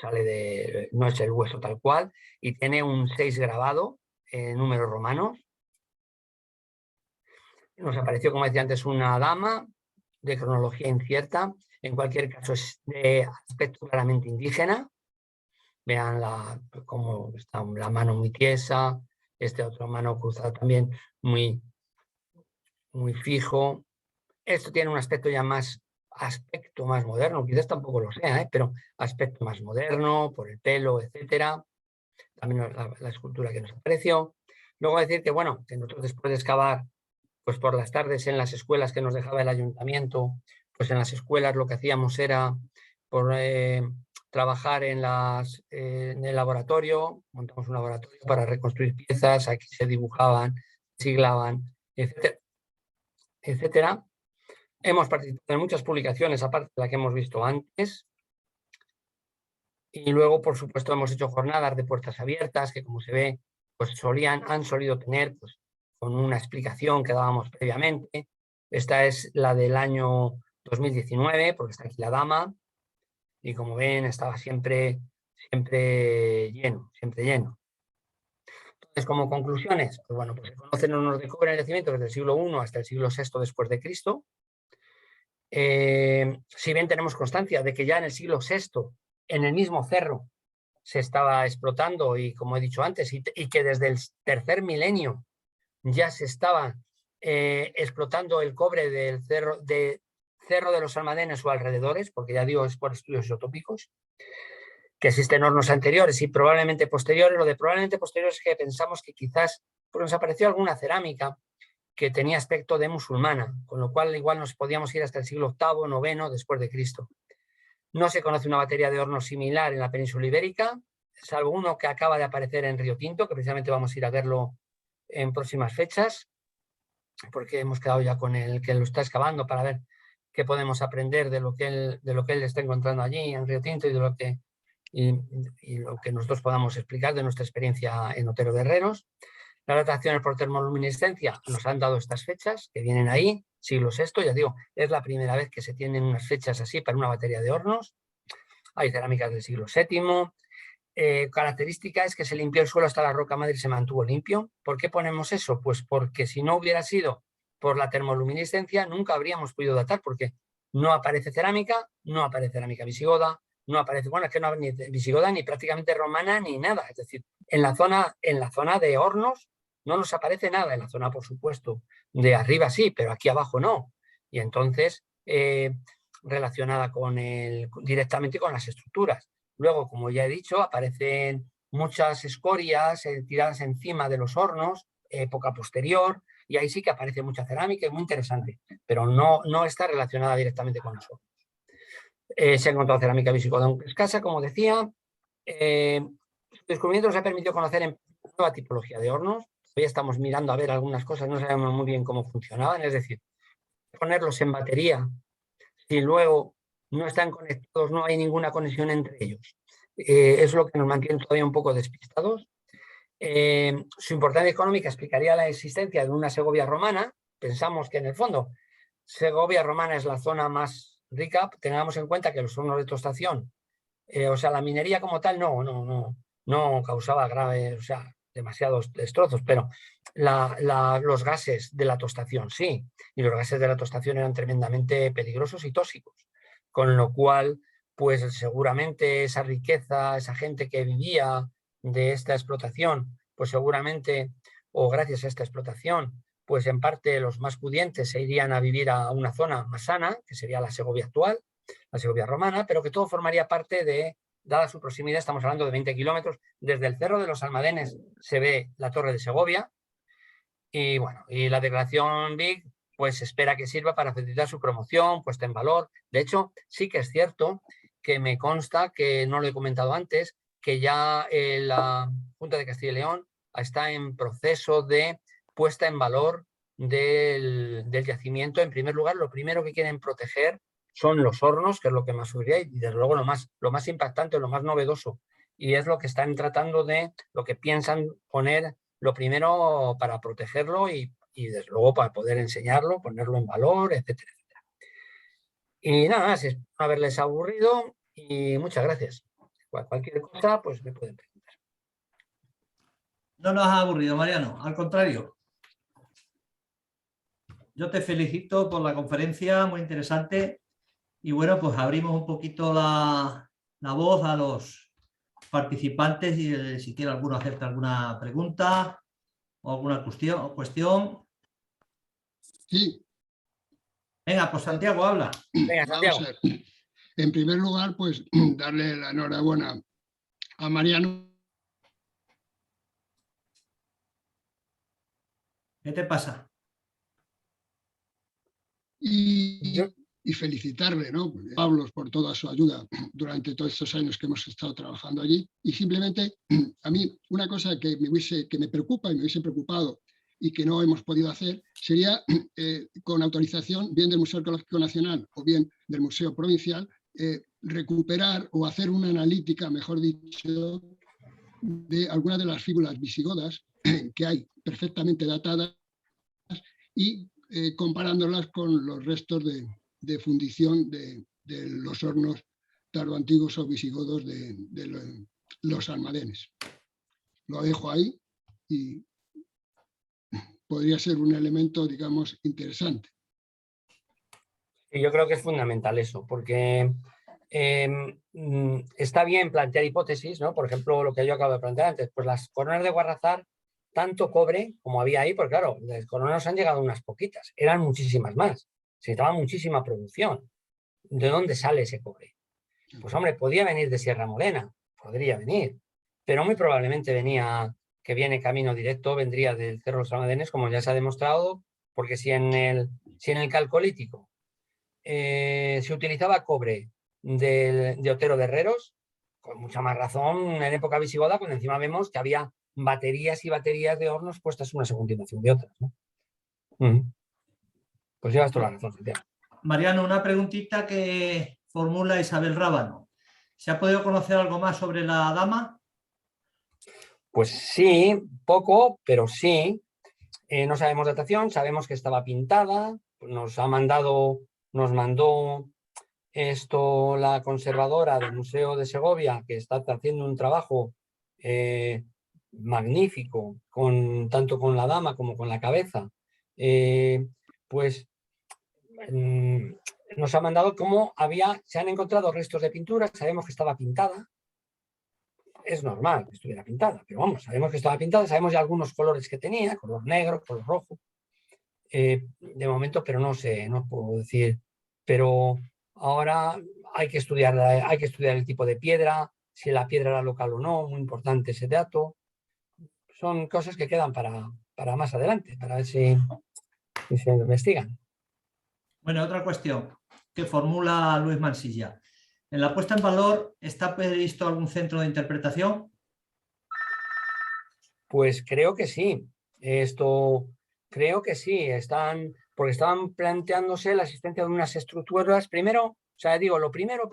no es el hueso tal cual, y tiene un 6 grabado en números romanos. Nos apareció, como decía antes, una dama de cronología incierta, en cualquier caso es de aspecto claramente indígena. Vean cómo está la mano muy tiesa, otra mano cruzada también muy, muy fijo. Esto tiene un aspecto aspecto más moderno, quizás tampoco lo sea, pero aspecto más moderno, por el pelo, etcétera. También la escultura que nos apareció. Luego decir que, bueno, que nosotros después de excavar, pues por las tardes en las escuelas que nos dejaba el ayuntamiento, pues en las escuelas lo que hacíamos era trabajar en el laboratorio, montamos un laboratorio para reconstruir piezas, aquí se dibujaban, siglaban, etcétera, etcétera. Hemos participado en muchas publicaciones, aparte de la que hemos visto antes. Y luego, por supuesto, hemos hecho jornadas de puertas abiertas, que como se ve, pues han solido tener, pues, con una explicación que dábamos previamente. Esta es la del año 2019, porque está aquí la dama, y como ven estaba siempre lleno, siempre lleno. Entonces, como conclusiones, pues bueno, pues se conocen hornos de cobre en el yacimiento desde el siglo I hasta el siglo VI después de Cristo. Si bien tenemos constancia de que ya en el siglo VI, en el mismo cerro, se estaba explotando, y como he dicho antes, y que desde el tercer milenio ya se estaba explotando el cobre del cerro de los Almadenes o alrededores, porque ya digo, es por estudios isotópicos, que existen hornos anteriores y probablemente posteriores. Lo de probablemente posteriores es que pensamos que quizás nos apareció alguna cerámica que tenía aspecto de musulmana, con lo cual igual nos podíamos ir hasta el siglo VIII, IX después de Cristo. No se conoce una batería de hornos similar en la península ibérica, salvo uno que acaba de aparecer en Río Tinto, que precisamente vamos a ir a verlo en próximas fechas, porque hemos quedado ya con el que lo está excavando para ver qué podemos aprender de lo que él está encontrando allí en Río Tinto, y de lo que, y lo que nosotros podamos explicar de nuestra experiencia en Otero de Herreros. Las dataciones por termoluminiscencia nos han dado estas fechas que vienen ahí, siglo VI, ya digo, es la primera vez que se tienen unas fechas así para una batería de hornos. Hay cerámicas del siglo VII. Característica es que se limpió el suelo hasta la roca madre y se mantuvo limpio. ¿Por qué ponemos eso? Pues porque si no hubiera sido por la termoluminiscencia nunca habríamos podido datar, porque no aparece cerámica visigoda, no aparece, bueno, es que no hay ni visigoda ni prácticamente romana ni nada. Es decir, en la zona de hornos no nos aparece nada. En la zona, por supuesto, de arriba sí, pero aquí abajo no. Y entonces, relacionada directamente con las estructuras. Luego, como ya he dicho, aparecen muchas escorias tiradas encima de los hornos, época posterior, y ahí sí que aparece mucha cerámica, es muy interesante, pero no está relacionada directamente con los hornos. Se ha encontrado cerámica visigoda escasa, como decía. El descubrimiento nos ha permitido conocer en nueva tipología de hornos. Hoy estamos mirando a ver algunas cosas, no sabemos muy bien cómo funcionaban, es decir, ponerlos en batería, si luego no están conectados, no hay ninguna conexión entre ellos. Es lo que nos mantiene todavía un poco despistados. Su importancia económica explicaría la existencia de una Segovia romana. Pensamos que en el fondo Segovia romana es la zona más rica. Tengamos en cuenta que los hornos de tostación, o sea, la minería como tal no causaba graves, o sea, demasiados destrozos, pero los gases de la tostación sí, y los gases de la tostación eran tremendamente peligrosos y tóxicos, con lo cual, pues seguramente esa riqueza, esa gente que vivía de esta explotación, pues seguramente, o gracias a esta explotación, pues en parte los más pudientes se irían a vivir a una zona más sana, que sería la Segovia actual, la Segovia romana, pero que todo formaría parte de, dada su proximidad, estamos hablando de 20 kilómetros, desde el Cerro de los Almadenes se ve la Torre de Segovia, y bueno, y la declaración BIC pues espera que sirva para facilitar su promoción, puesta en valor. De hecho, sí que es cierto que me consta, que no lo he comentado antes, que ya la Junta de Castilla y León está en proceso de puesta en valor del yacimiento. En primer lugar, lo primero que quieren proteger son los hornos, que es lo que más subiría, y desde luego lo más impactante, lo más novedoso. Y es lo que están tratando lo que piensan poner lo primero para protegerlo y desde luego para poder enseñarlo, ponerlo en valor, etcétera, etcétera. Y nada más, espero no haberles aburrido y muchas gracias. Cualquier cosa, pues me pueden preguntar. No nos ha aburrido, Mariano, al contrario. Yo te felicito por la conferencia, muy interesante. Y bueno, pues abrimos un poquito la voz a los participantes y si quiere alguno hacerte alguna pregunta o alguna cuestión. Sí. Venga, pues Santiago, habla. Venga, Santiago. Vamos a ver. En primer lugar, pues darle la enhorabuena a Mariano. ¿Qué te pasa? Y felicitarle, ¿no? Pablo, por toda su ayuda durante todos estos años que hemos estado trabajando allí. Y simplemente, a mí, una cosa que me preocupa y me hubiese preocupado y que no hemos podido hacer, sería, con autorización, bien del Museo Arqueológico Nacional o bien del Museo Provincial, recuperar o hacer una analítica, mejor dicho, de algunas de las fíbulas visigodas que hay perfectamente datadas y comparándolas con los restos de fundición de los hornos tardoantiguos o visigodos de los almadenes. Lo dejo ahí y podría ser un elemento, digamos, interesante. Y yo creo que es fundamental eso, porque está bien plantear hipótesis, ¿no? Por ejemplo, lo que yo acabo de plantear antes, pues las coronas de Guarrazar, tanto cobre como había ahí, porque claro, las coronas han llegado unas poquitas, eran muchísimas más, se necesitaba muchísima producción. ¿De dónde sale ese cobre? Pues hombre, podía venir de Sierra Morena, podría venir, pero muy probablemente que viene camino directo, vendría del Cerro de los Almadenes, como ya se ha demostrado, porque si en el Calcolítico se utilizaba cobre de Otero de Herreros, con mucha más razón en época visigoda, cuando encima vemos que había baterías y baterías de hornos puestas unas a continuación de otras, ¿no? Pues llevas toda la razón, Santiago. Mariano, una preguntita que formula Isabel Rábano. ¿Se ha podido conocer algo más sobre la dama? Pues sí, poco, pero sí. No sabemos datación, sabemos que estaba pintada, nos mandó esto la conservadora del Museo de Segovia, que está haciendo un trabajo magnífico, tanto con la dama como con la cabeza. Pues nos ha mandado cómo se han encontrado restos de pintura, sabemos que estaba pintada. Es normal que estuviera pintada, pero vamos, sabemos que estaba pintada, sabemos ya algunos colores que tenía, color negro, color rojo. De momento, pero no sé, no puedo decir. Pero ahora hay que estudiar el tipo de piedra, si la piedra era local o no, muy importante ese dato. Son cosas que quedan para más adelante, para ver si se investigan. Bueno, otra cuestión que formula Luis Mansilla. ¿En la puesta en valor está previsto algún centro de interpretación? Pues creo que sí. Creo que sí. Porque estaban planteándose la existencia de unas estructuras. Primero, o sea, digo, lo primero,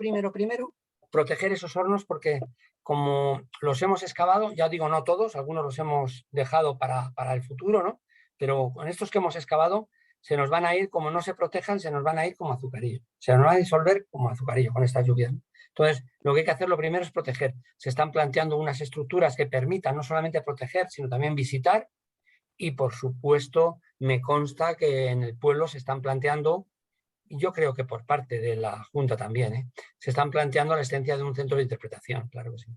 proteger esos hornos, porque como los hemos excavado, ya digo, no todos, algunos los hemos dejado para el futuro, ¿no? Pero con estos que hemos excavado, se nos van a ir, como no se protejan, se nos van a ir como azucarillo. Se nos va a disolver como azucarillo con estas lluvias, ¿no? Entonces, lo que hay que hacer lo primero es proteger. Se están planteando unas estructuras que permitan no solamente proteger, sino también visitar. Y, por supuesto, me consta que en el pueblo se están planteando, y yo creo que por parte de la Junta también, se están planteando la existencia de un centro de interpretación, claro que sí.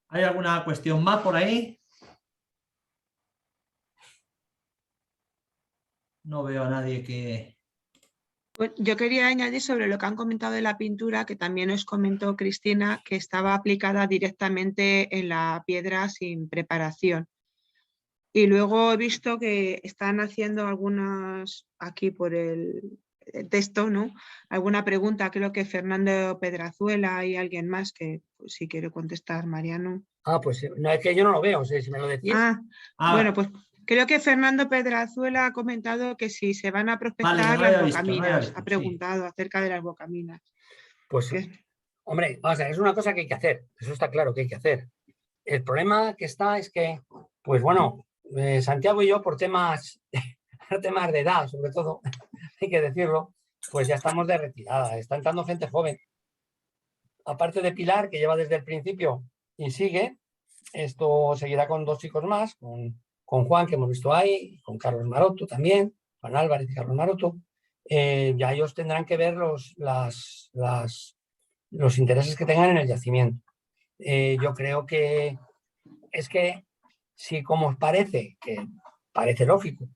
¿Hay alguna cuestión más por ahí? No veo a nadie que... Pues yo quería añadir sobre lo que han comentado de la pintura, que también os comentó Cristina, que estaba aplicada directamente en la piedra sin preparación. Y luego he visto que están haciendo algunas, aquí por el texto, ¿no? Alguna pregunta, creo que Fernando Pedrazuela y alguien más, que pues, si quiere contestar, Mariano. Pues no, es que yo no lo veo, si me lo decís. Bueno, pues creo que Fernando Pedrazuela ha comentado que si se van a prospectar las bocaminas, ha preguntado acerca de las bocaminas. Pues, hombre, vamos a ver, es una cosa que hay que hacer, eso está claro que hay que hacer. El problema que está es que, pues bueno, Santiago y yo, por temas de edad, sobre todo, hay que decirlo, pues ya estamos de retirada, está entrando gente joven. Aparte de Pilar, que lleva desde el principio y sigue, esto seguirá con 2 chicos más, con Juan, que hemos visto ahí, con Carlos Maroto también, Juan Álvarez y Carlos Maroto. Ya ellos tendrán que ver los intereses que tengan en el yacimiento. Yo creo que es que si, como os parece, que parece lógico,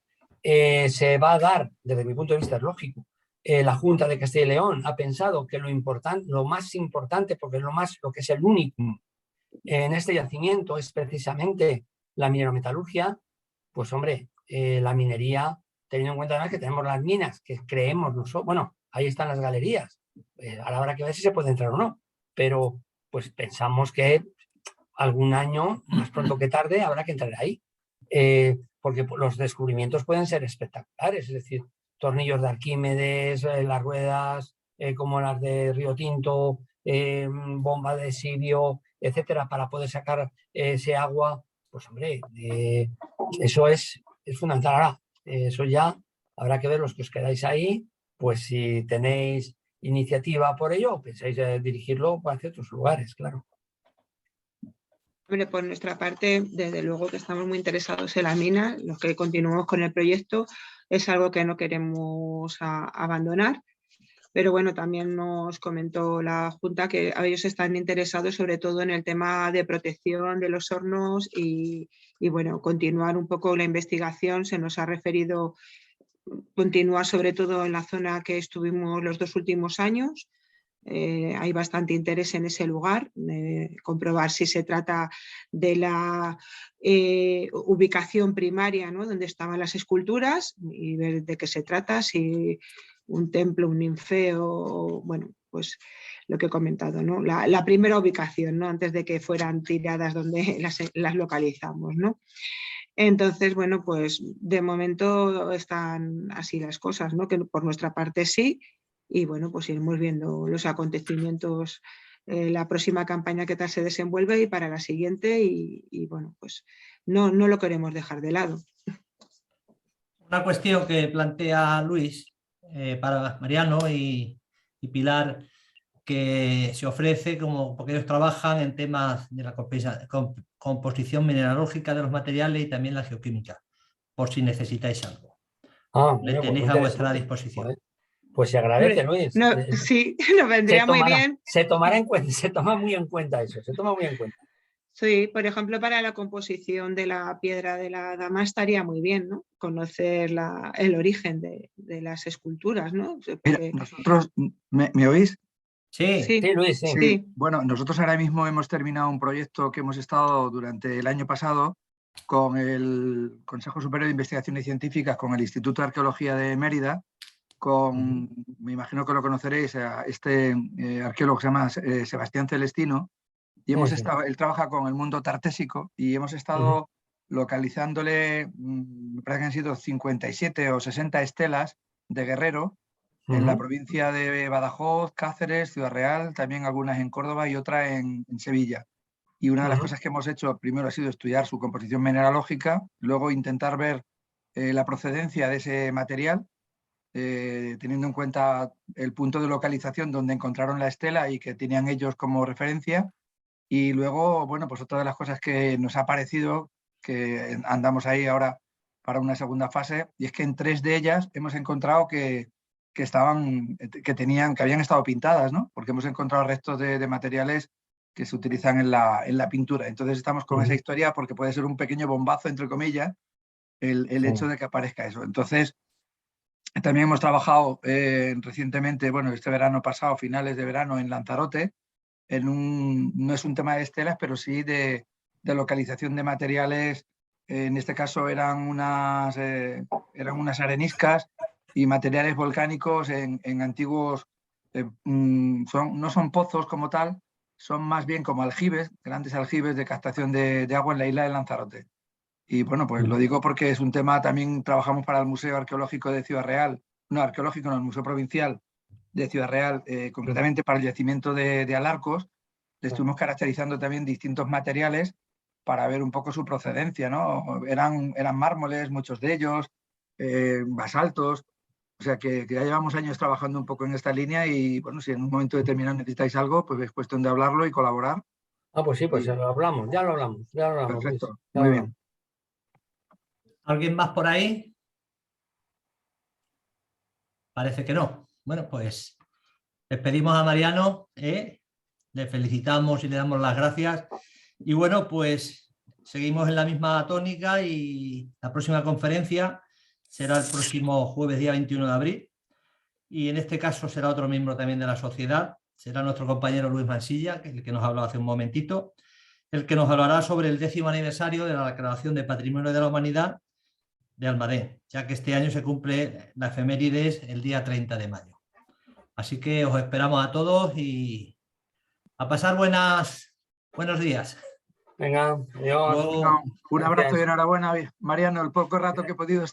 se va a dar, desde mi punto de vista es lógico, la Junta de Castilla y León ha pensado que lo más importante, porque lo que es el único en este yacimiento es precisamente la minerometalurgia, pues hombre, la minería, teniendo en cuenta además que tenemos las minas, que creemos nosotros, bueno, ahí están las galerías, ahora habrá que ver si se puede entrar o no, pero pues pensamos que algún año, más pronto que tarde, habrá que entrar ahí, porque los descubrimientos pueden ser espectaculares, es decir, tornillos de Arquímedes, las ruedas como las de Río Tinto, bomba de Sirio, etcétera, para poder sacar ese agua, pues hombre, eso es fundamental. Ahora, eso ya habrá que ver los que os quedáis ahí, pues si tenéis iniciativa por ello o pensáis dirigirlo hacia otros lugares, claro. Hombre, por nuestra parte, desde luego que estamos muy interesados en la mina, los que continuamos con el proyecto, es algo que no queremos abandonar. Pero bueno, también nos comentó la Junta que ellos están interesados sobre todo en el tema de protección de los hornos y bueno, continuar un poco la investigación. Se nos ha referido continuar sobre todo en la zona que estuvimos los 2 últimos años. Hay bastante interés en ese lugar, comprobar si se trata de la ubicación primaria, ¿no?, donde estaban las esculturas y ver de qué se trata, si un templo, un ninfeo, bueno, pues lo que he comentado, ¿no? La primera ubicación, ¿no?, antes de que fueran tiradas donde las localizamos, ¿no? Entonces, bueno, pues de momento están así las cosas, ¿no?, que por nuestra parte sí, y bueno, pues iremos viendo los acontecimientos, la próxima campaña qué tal se desenvuelve y para la siguiente y bueno, pues no lo queremos dejar de lado. Una cuestión que plantea Luis para Mariano y Pilar, que se ofrece porque ellos trabajan en temas de la composición mineralógica de los materiales y también la geoquímica, por si necesitáis algo. Le tenéis a vuestra disposición. Joder. Pues se agradece, Luis. No, sí, nos vendría muy bien. Se tomará en cuenta, se toma muy en cuenta eso, se toma muy en cuenta. Sí, por ejemplo, para la composición de la piedra de la dama estaría muy bien, ¿no?, conocer el origen de las esculturas, ¿no? Mira, nosotros, ¿me oís? Sí, Sí, Sí, Luis, sí. sí. Bueno, nosotros ahora mismo hemos terminado un proyecto que hemos estado durante el año pasado con el Consejo Superior de Investigaciones Científicas, con el Instituto de Arqueología de Mérida, me imagino que lo conoceréis, a este arqueólogo que se llama Sebastián Celestino, y hemos estado, él trabaja con el mundo tartésico y hemos estado localizándole, me parece que han sido 57 o 60 estelas de guerrero en la provincia de Badajoz, Cáceres, Ciudad Real, también algunas en Córdoba y otra en Sevilla. Y una de las cosas que hemos hecho primero ha sido estudiar su composición mineralógica, luego intentar ver la procedencia de ese material, teniendo en cuenta el punto de localización donde encontraron la estela y que tenían ellos como referencia. Y luego, bueno, pues otra de las cosas que nos ha parecido, que andamos ahí ahora para una segunda fase, y es que en 3 de ellas hemos encontrado que habían estado pintadas, ¿no? Porque hemos encontrado restos de materiales que se utilizan en la pintura. Entonces estamos con esa historia porque puede ser un pequeño bombazo, entre comillas, el hecho de que aparezca eso. Entonces, también hemos trabajado recientemente, bueno, este verano pasado, finales de verano, en Lanzarote, no es un tema de estelas, pero sí de localización de materiales. En este caso eran unas areniscas y materiales volcánicos en antiguos, no son pozos como tal, son más bien como aljibes, grandes aljibes de captación de agua en la isla de Lanzarote. Y bueno, pues lo digo porque es un tema, también trabajamos para el Museo Arqueológico de Ciudad Real, el Museo Provincial de Ciudad Real, concretamente para el yacimiento de Alarcos. Le estuvimos caracterizando también distintos materiales para ver un poco su procedencia, ¿no? Eran mármoles, muchos de ellos, basaltos, o sea que ya llevamos años trabajando un poco en esta línea y bueno, si en un momento determinado necesitáis algo, pues es cuestión de hablarlo y colaborar. Ah, pues sí, pues ya lo hablamos. Perfecto, Luis, muy bien. ¿Alguien más por ahí? Parece que no. Bueno, pues despedimos a Mariano, le felicitamos y le damos las gracias. Y bueno, pues seguimos en la misma tónica y la próxima conferencia será el próximo jueves, día 21 de abril. Y en este caso será otro miembro también de la sociedad, será nuestro compañero Luis Mansilla, que es el que nos habló hace un momentito, el que nos hablará sobre el 10º aniversario de la declaración de Patrimonio de la Humanidad de Almadén, ya que este año se cumple la efemérides el día 30 de mayo. Así que os esperamos a todos y a pasar buenos días. Venga, adiós. Un abrazo y enhorabuena, Mariano, el poco rato que he podido estar.